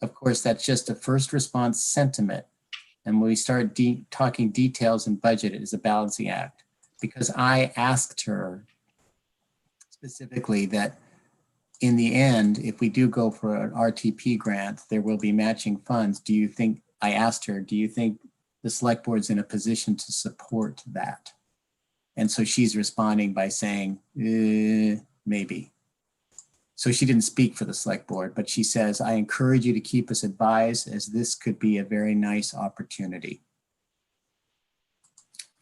Of course, that's just a first response sentiment. And when we start talking details and budget, it is a balancing act. Because I asked her specifically that in the end, if we do go for an RTP grant, there will be matching funds. I asked her, do you think the select board's in a position to support that? And so she's responding by saying, maybe. So she didn't speak for the select board, but she says, I encourage you to keep us advised as this could be a very nice opportunity.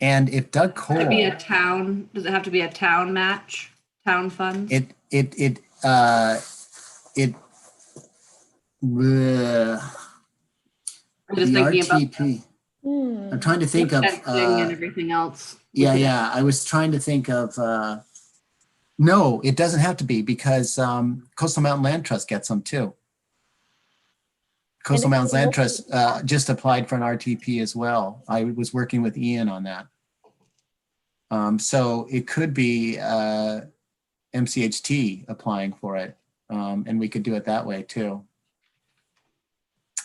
And if Doug Cole, Does it have to be a town match, town fund? I'm just thinking about I'm trying to think of fencing and everything else. yeah. I was trying to think of no, it doesn't have to be because Coastal Mountain Land Trust gets them too. Coastal Mountain Land Trust just applied for an RTP as well. I was working with Ian on that. So it could be MCHT applying for it, and we could do it that way too.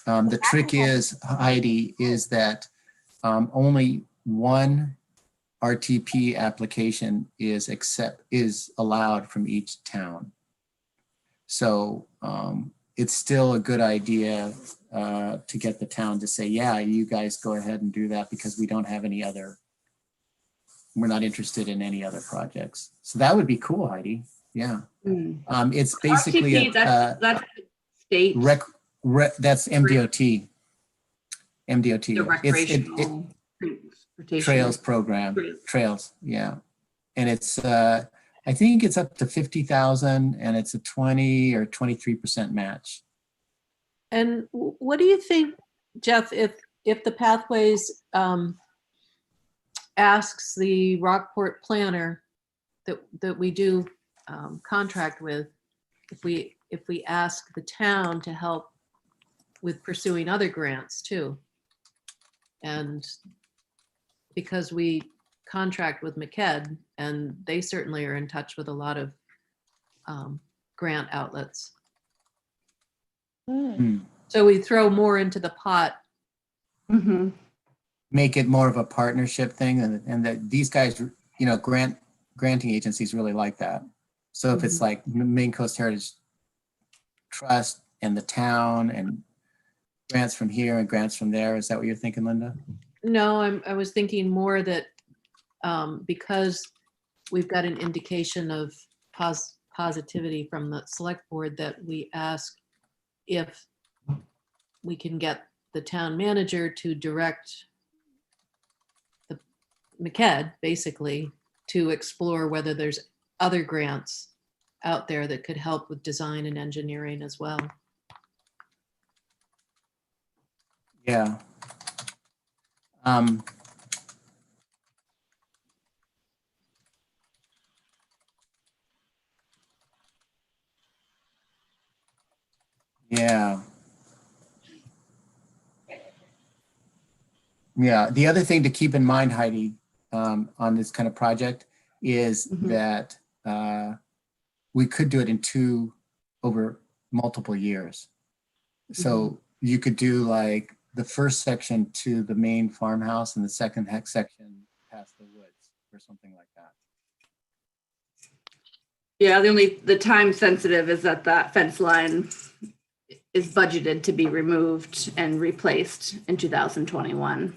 The trick is, Heidi, is that only one RTP application is allowed from each town. So it's still a good idea to get the town to say, yeah, you guys go ahead and do that because we don't have any other, we're not interested in any other projects. So that would be cool, Heidi. Yeah. It's basically RTP, that's state. That's MDOT. MDOT. The recreational transportation. Trails program. Trails, yeah. And it's I think it's up to 50,000 and it's a 20 or 23% match. And what do you think, Jeff, if the Pathways asks the Rockport planner that we do contract with, if we ask the town to help with pursuing other grants too? And because we contract with MCED and they certainly are in touch with a lot of grant outlets. So we throw more into the pot. Mm-hmm. Make it more of a partnership thing, and that these guys, you know, granting agencies really like that. So if it's like Maine Coast Heritage Trust and the town and grants from here and grants from there, is that what you're thinking, Linda? No, I was thinking more that because we've got an indication of positivity from the select board, that we ask if we can get the town manager to direct the MCED basically to explore whether there's other grants out there that could help with design and engineering as well. Yeah. Yeah. Yeah. The other thing to keep in mind, Heidi, on this kind of project is that we could do it over multiple years. So you could do like the first section to the main farmhouse and the second section past the woods or something like that. Yeah, the time sensitive is that fence line is budgeted to be removed and replaced in 2021.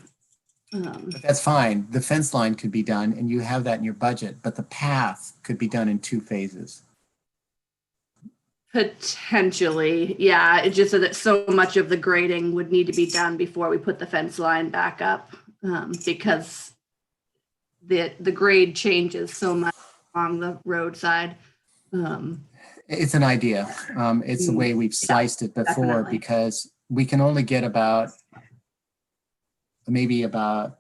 But that's fine. The fence line could be done and you have that in your budget, but the path could be done in 2 phases. Potentially, yeah. It's just that so much of the grading would need to be done before we put the fence line back up, because the grade changes so much along the roadside. It's an idea. It's the way we've sliced it before definitely. because we can only get maybe about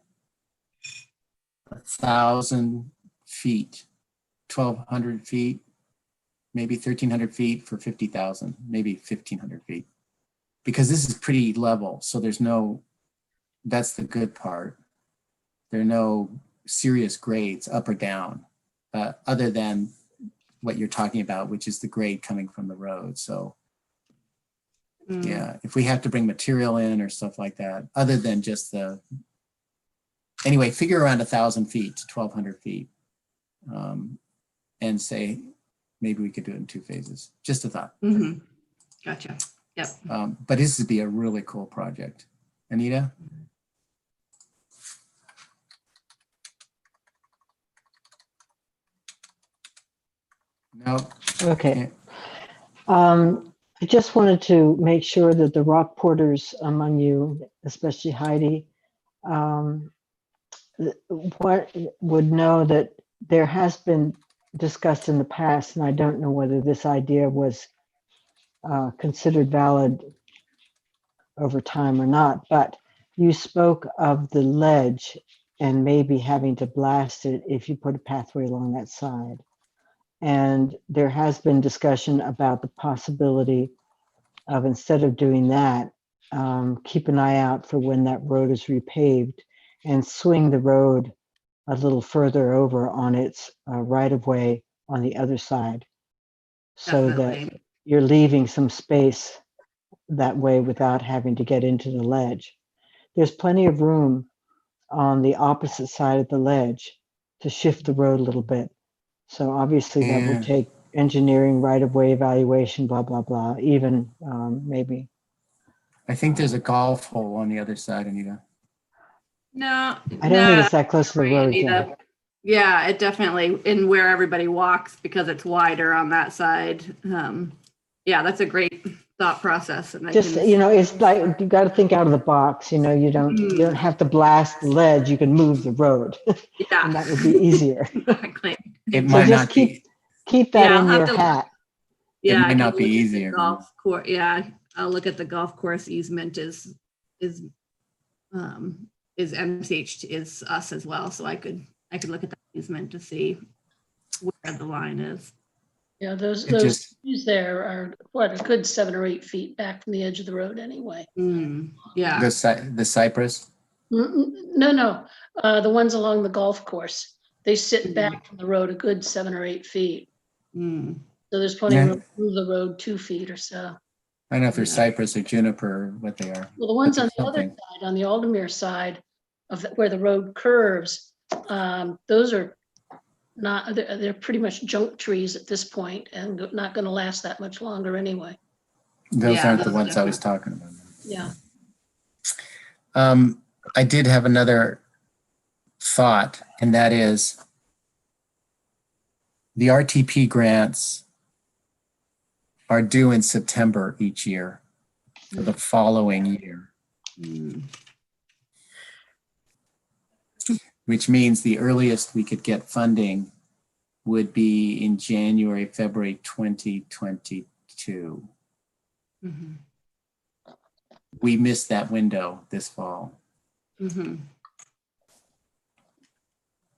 1,000 feet, 1,200 feet, maybe 1,300 feet for 50,000, maybe 1,500 feet. Because this is pretty level, so that's the good part. There are no serious grades up or down, other than what you're talking about, which is the grade coming from the road. So yeah, if we have to bring material in or stuff like that, other than just anyway, figure around 1,000 feet to 1,200 feet, and say maybe we could do it in 2 phases. Just a thought. Mm-hmm. Gotcha. Yep. But this would be a really cool project. Anita? No. Okay. I just wanted to make sure that the rock porters among you, especially Heidi, would know that there has been discussed in the past, and I don't know whether this idea was considered valid over time or not, but you spoke of the ledge and maybe having to blast it if you put a pathway along that side. And there has been discussion about the possibility of, instead of doing that, keep an eye out for when that road is repaved and swing the road a little further over on its right of way on the other side, so that Definitely. you're leaving some space that way without having to get into the ledge. There's plenty of room on the opposite side of the ledge to shift the road a little bit. So obviously that Yeah. would take engineering, right-of-way evaluation, blah, blah, blah, even maybe. I think there's a golf hole on the other side, Anita. No, I don't think it's that close to the right, road Anita. yet. Yeah, it definitely, in where everybody walks, because it's wider on that side. Yeah, that's a great thought process. And I Just, can, it's like, you got to think out of the box, you don't have to blast the ledge, you can move the road, yeah, and that would be easier. exactly. It So might just not be. keep that Yeah, I'll in have your to- hat. Yeah, might I can not be look at the easier. Golf course, yeah, I'll look at the golf course easement is MCH is us as well. So I could look at that easement to see where the line is. Yeah, those It just- trees there are, what, a good 7 or 8 feet back from the edge of the road anyway. Yeah. The cypress. No, the ones along the golf course, they sit Mhm. back from the road a good 7 or 8 feet. Mm. So there's plenty of Yeah. room to move the road 2 feet or so. I don't know if they're Yeah. cypress or juniper, or what they are. Well, the ones But on there's the other something. side, on the Aldermere side of where the road curves, those are not, they're pretty much junk trees at this point and not going to last that much longer anyway. Those Yeah, aren't the those ones I was talking about. Yeah. I did have another thought, and that is the RTP grants are due in September each year for the following year, Mm. which means the earliest we could get funding would be in January, February 2022. Mhm. We missed that window this fall. Mhm.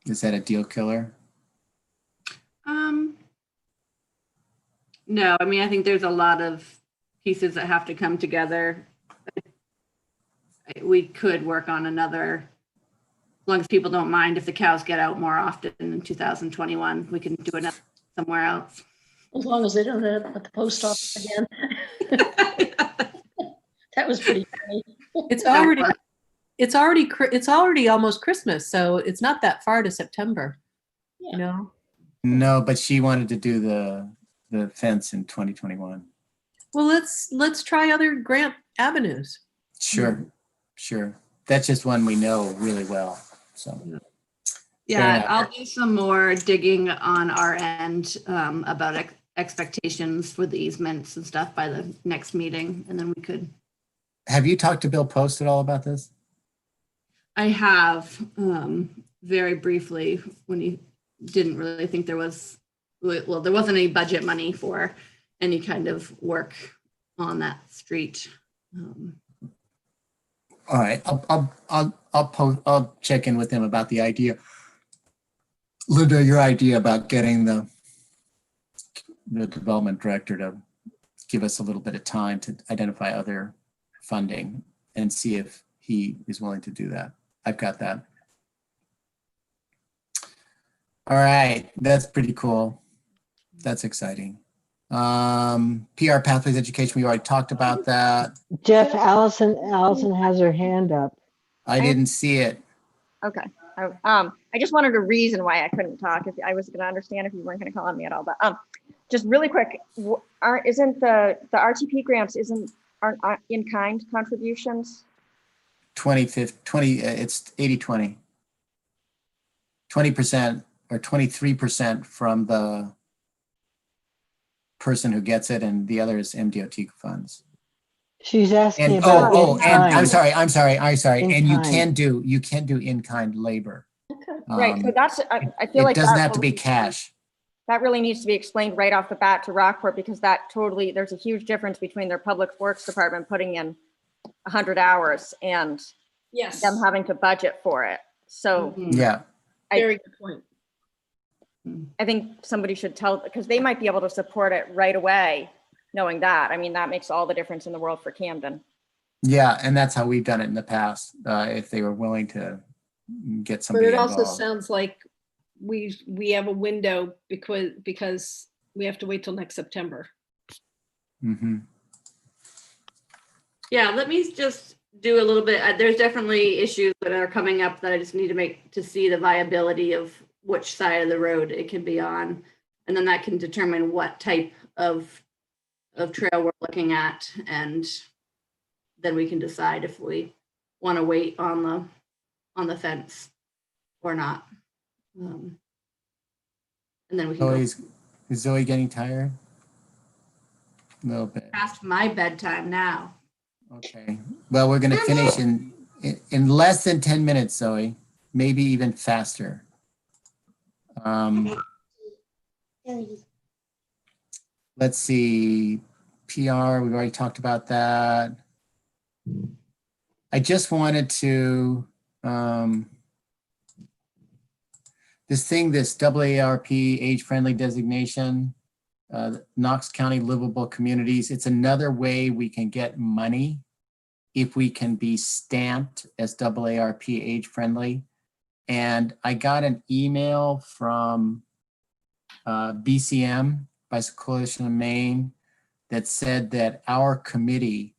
Is that a deal killer? No, I mean, I think there's a lot of pieces that have to come together. We could work on another, as long as people don't mind if the cows get out more often in 2021, we can do another somewhere else. As long as they don't end up at the post office again. That was pretty funny. It's That already, works. it's already almost Christmas, so it's not that far to September, you know? No, but she wanted to do the fence in 2021. Well, let's try other grant avenues. Sure, sure. That's just one we know really well, so. Yeah, enough. I'll do some more digging on our end about expectations for the easements and stuff by the next meeting, and then we could. Have you talked to Bill Post at all about this? I have very briefly when he didn't really think there was, well, there wasn't any budget money for any kind of work on that street. All right, I'll check in with him about the idea. Linda, your idea about getting the development director to give us a little bit of time to identify other funding and see if he is willing to do that. I've got that. All right, that's pretty cool. That's exciting. PR Pathways Education, we already talked about that. Jeff, Allison has her hand up. I didn't see it. Okay. I just wanted a reason why I couldn't talk. If I was going to understand if you weren't going to call on me at all, but just really quick, isn't the RTP grants aren't in-kind contributions? 20, it's 80-20. 20% or 23% from the person who gets it, and the other is MDOT funds. She's asking And about. and I'm in-kind. sorry. And you In-kind. can do in-kind labor. Right. So that's, I feel It like doesn't that have to be really- cash. That really needs to be explained right off the bat to Rockport, because there's a huge difference between their public works department putting in 100 hours and Yes, them having to budget for it. So Yeah. very good point. I think somebody should tell, because they might be able to support it right away, knowing that. I mean, that makes all the difference in the world for Camden. Yeah, and that's how we've done it in the past. If they were willing to get But somebody it also involved. sounds like we have a window because we have to wait till next September. Mhm. Yeah, let me just do a little bit. There's definitely issues that are coming up that I just need to see the viability of which side of the road it can be on. And then that can determine what type of trail we're looking at. And then we can decide if we want to wait on the fence or not. And then we can go Is Zoe getting tired? A little bit. past my bedtime now. Okay. Well, we're going to finish in less than 10 minutes, Zoe. Maybe even faster. Let's see. PR, we've already talked about that. I just wanted to, this AARP age-friendly designation, Knox County Livable Communities, it's another way we can get money if we can be stamped as AARP age-friendly. And I got an email from BCM, Bicycle Coalition of Maine, that said that our committee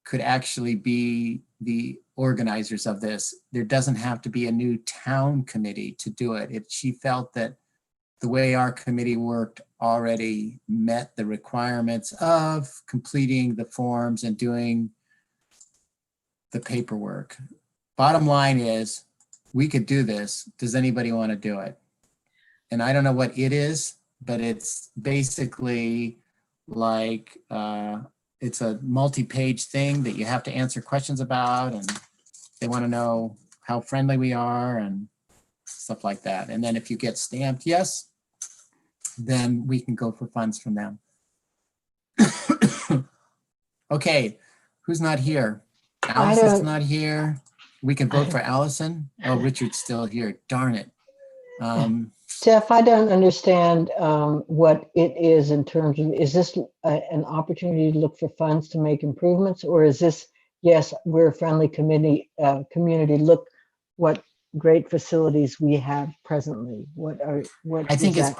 could actually be the organizers of this. There doesn't have to be a new town committee to do it. She felt that the way our committee worked already met the requirements of completing the forms and doing the paperwork. Bottom line is, we could do this. Does anybody want to do it? And I don't know what it is, but it's basically like, it's a multi-page thing that you have to answer questions about, and they want to know how friendly we are and stuff like that. And then if you get stamped yes, then we can go for funds from them. Okay, who's not here? Allison's don't- not here. We can vote for Allison. Oh, Richard's still here. Darn it. Jeff, I don't understand what it is in terms of, is this an opportunity to look for funds to make improvements? Or is this, yes, we're a friendly community, look what great facilities we have presently? What I think it's exactly-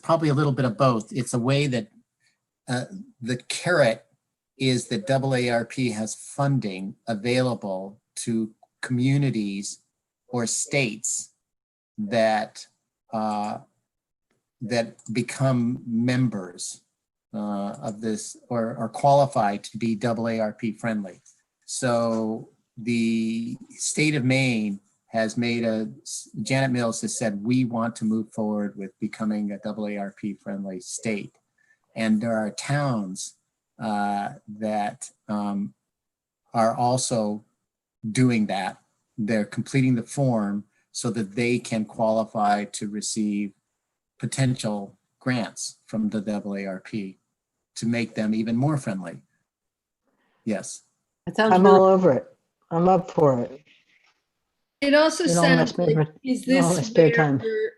probably a little bit of both. It's a way that the carrot is that AARP has funding available to communities or states that that become members of this or qualify to be AARP friendly. So the state of Maine has made Janet Mills has said, we want to move forward with becoming a AARP friendly state. And there are towns that are also doing that. They're completing the form so that they can qualify to receive potential grants from the AARP to make them even more friendly. Yes. It sounds I'm really, all over it. I'm up for it. It also In all my sounds spare- like, is in all my this spare where time. you're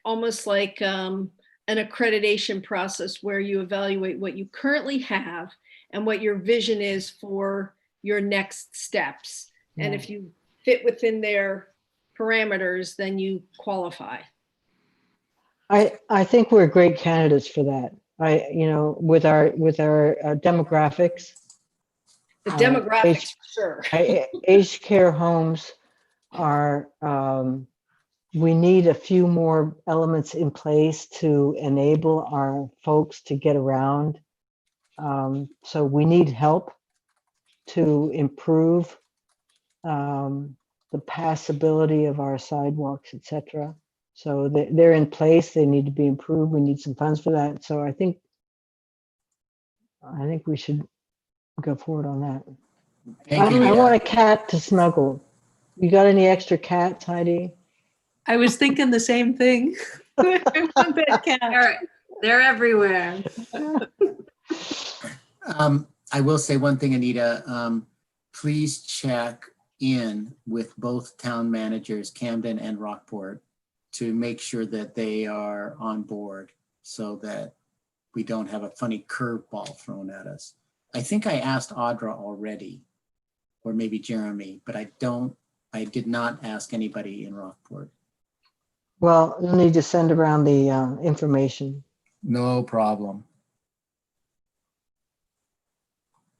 almost like an accreditation process where you evaluate what you currently have and what your vision is for your next steps? And if you fit within their parameters, then you qualify. I think we're great candidates for that. With our demographics, The Uh, demographics, sure. aged care homes are, we need a few more elements in place to enable our folks to get around. So we need help to improve the passability of our sidewalks, et cetera. So they're in place, they need to be improved. We need some funds for that. So I think we should go forward on that. Thank you, I Rita. want a cat to snuggle. You got any extra cats, Heidi? I was thinking the same thing. I want that cat. They're everywhere. I will say one thing, Anita. Please check in with both town managers, Camden and Rockport, to make sure that they are on board so that we don't have a funny curveball thrown at us. I think I asked Audra already, or maybe Jeremy, but I did not ask anybody in Rockport. Well, you'll need to send around the information. No problem.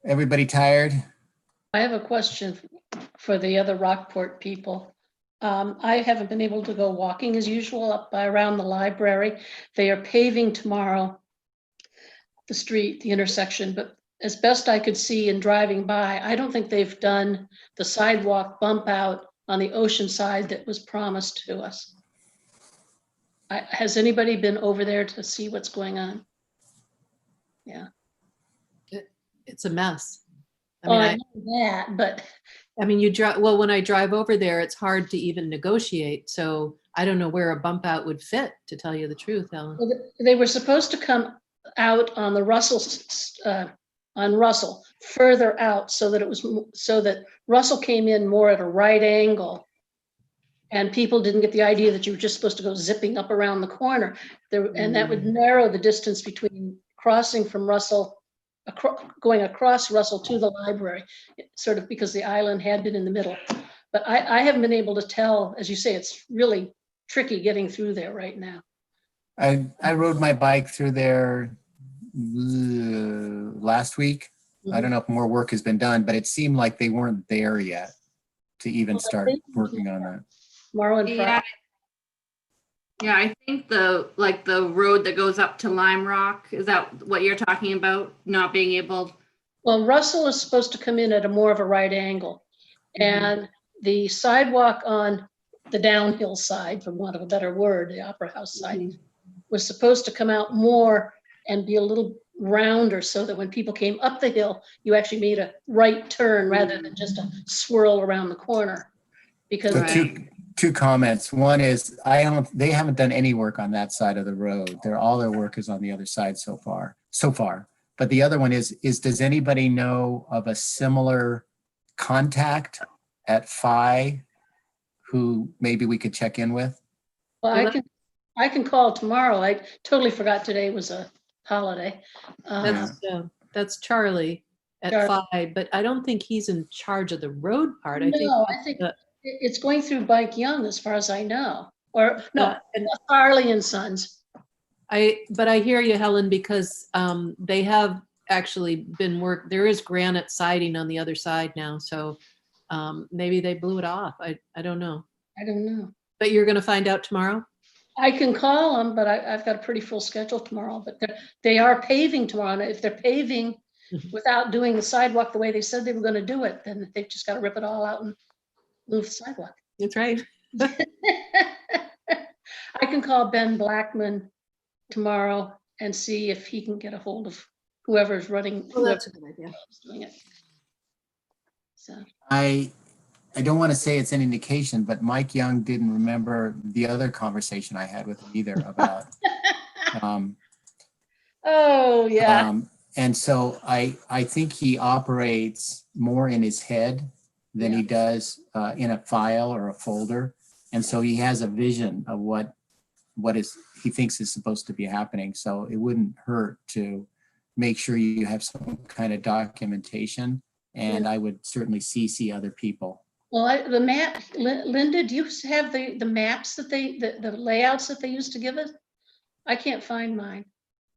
Everybody tired? I have a question for the other Rockport people. I haven't been able to go walking as usual up by around the library. They are paving tomorrow, the street, the intersection, but as best I could see in driving by, I don't think they've done the sidewalk bump out on the ocean side that was promised to us. Has anybody been over there to see what's going on? Yeah. It's a mess. I Oh, mean, I know that, but you drive, well, when I drive over there, it's hard to even negotiate. So I don't know where a bump out would fit, to tell you the truth, Ellen. well, they were supposed to come out on the on Russell, further out, so that Russell came in more at a right angle. And people didn't get the idea that you were just supposed to go zipping up around the corner. And that would narrow the distance between crossing from Russell, going across Russell to the library, sort of because the island had been in the middle. But I haven't been able to tell, as you say, it's really tricky getting through there right now. I rode my bike through there last week. I don't know if more work has been done, but it seemed like they weren't there yet to even start working on that. Tomorrow and Friday. Yeah, I think the road that goes up to Lime Rock, is that what you're talking about? Not being able? Well, Russell is supposed to come in at a more of a right angle. And the sidewalk on the downhill side, for want of a better word, the Opera House side, was supposed to come out more and be a little rounder so that when people came up the hill, you actually made a right turn rather than just a swirl around the corner. Because So two comments. One is they haven't done any work on that side of the road. All their work is on the other side so far. But the other one is does anybody know of a similar contact at Phi who maybe we could check in with? well, I can call tomorrow. I totally forgot today was a holiday. That's Charlie at Charlie. Phi, but I don't think he's in charge of the road part. I think It's going through Bike Young, as far as I know, or no, and Farley and Sons. but I hear you, Helen, because they have actually been there is granite siding on the other side now, so maybe they blew it off. I don't know. I don't know. But you're going to find out tomorrow? I can call them, but I've got a pretty full schedule tomorrow, but they are paving tomorrow. And if they're paving without doing the sidewalk the way they said they were gonna do it, then they've just gotta rip it all out and move the sidewalk. That's right. I can call Ben Blackman tomorrow and see if he can get a hold of whoever's running, Well, that's whoever's a good idea. doing it. So, I don't want to say it's an indication, but Mike Young didn't remember the other conversation I had with him either about. oh, yeah. And so I think he operates more in his head than he does in a file or a folder. And so he has a vision of what he thinks is supposed to be happening. So it wouldn't hurt to make sure you have some kind of documentation. And I would certainly CC other people. Well, the map, Linda, do you have the maps that the layouts that they used to give us? I can't find mine.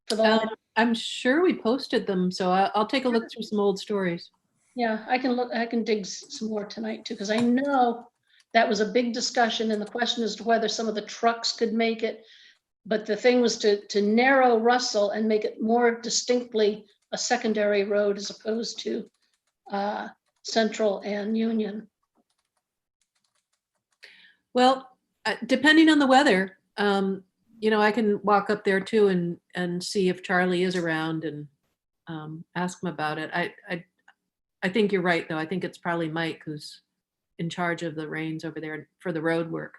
For the I'm sure we posted them, so I'll take a look through some old stories. Yeah, I can dig some more tonight too, because I know that was a big discussion, and the question as to whether some of the trucks could make it. But the thing was to narrow Russell and make it more distinctly a secondary road as opposed to Central and Union. Well, depending on the weather, I can walk up there too and see if Charlie is around and ask him about it. I think you're right, though. I think it's probably Mike who's in charge of the reins over there for the road work.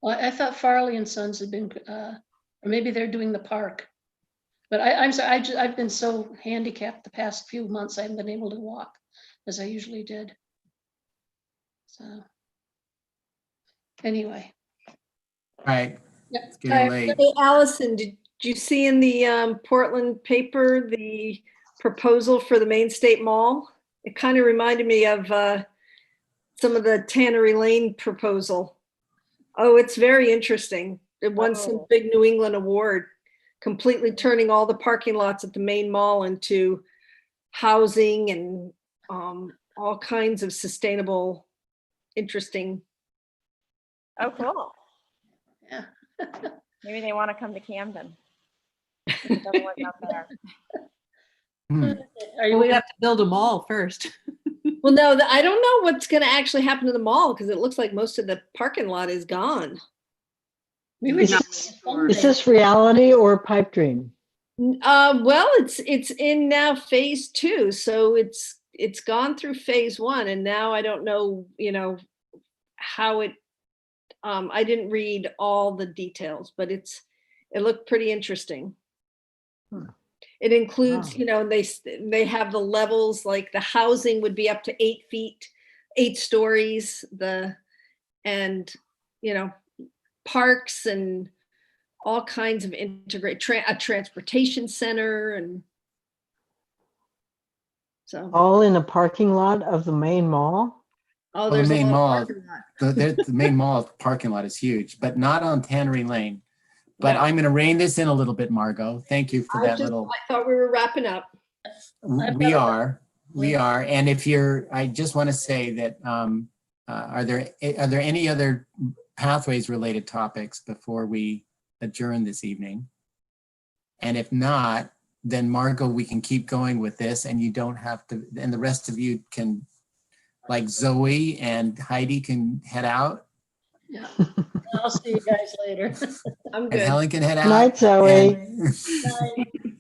Well, I thought Farley and Sons had been, or maybe they're doing the park. But I'm sorry, I've been so handicapped the past few months, I haven't been able to walk as I usually did. So anyway. All right. Yeah. It's getting late. Hey, Allison, did you see in the Portland paper the proposal for the Main State Mall? It kind of reminded me of some of the Tannery Lane proposal. Oh, it's very interesting. It won some big New England award, completely turning all the parking lots at the main mall into housing and all kinds of sustainable, interesting. Oh, cool. Yeah. Maybe they want to come to Camden. It doesn't work out there. Are you We have to build a mall first. Well, no, I don't know what's going to actually happen to the mall because it looks like most of the parking lot is gone. Is this reality or pipe dream? Well, it's in now phase 2, so it's gone through phase 1, and now I don't know, how it. I didn't read all the details, but it looked pretty interesting. It includes, they have the levels, like the housing would be up to 8 feet, 8 stories, and parks and all kinds of a transportation center, and so. All in a parking lot of the main mall? Oh, The there's a main lot of mall, parking lot. the main mall parking lot is huge, but not on Tannery Lane. But No. I'm going to rein this in a little bit, Margot. Thank you for that little. I thought we were wrapping up. We are. And I just want to say that, are there any other pathways related topics before we adjourn this evening? And if not, then Margot, we can keep going with this and you don't have to, and the rest of you can, like Zoe and Heidi can head out. Yeah. I'll see you guys later. I'm And good. Helen can head out. Night, Zoe. and-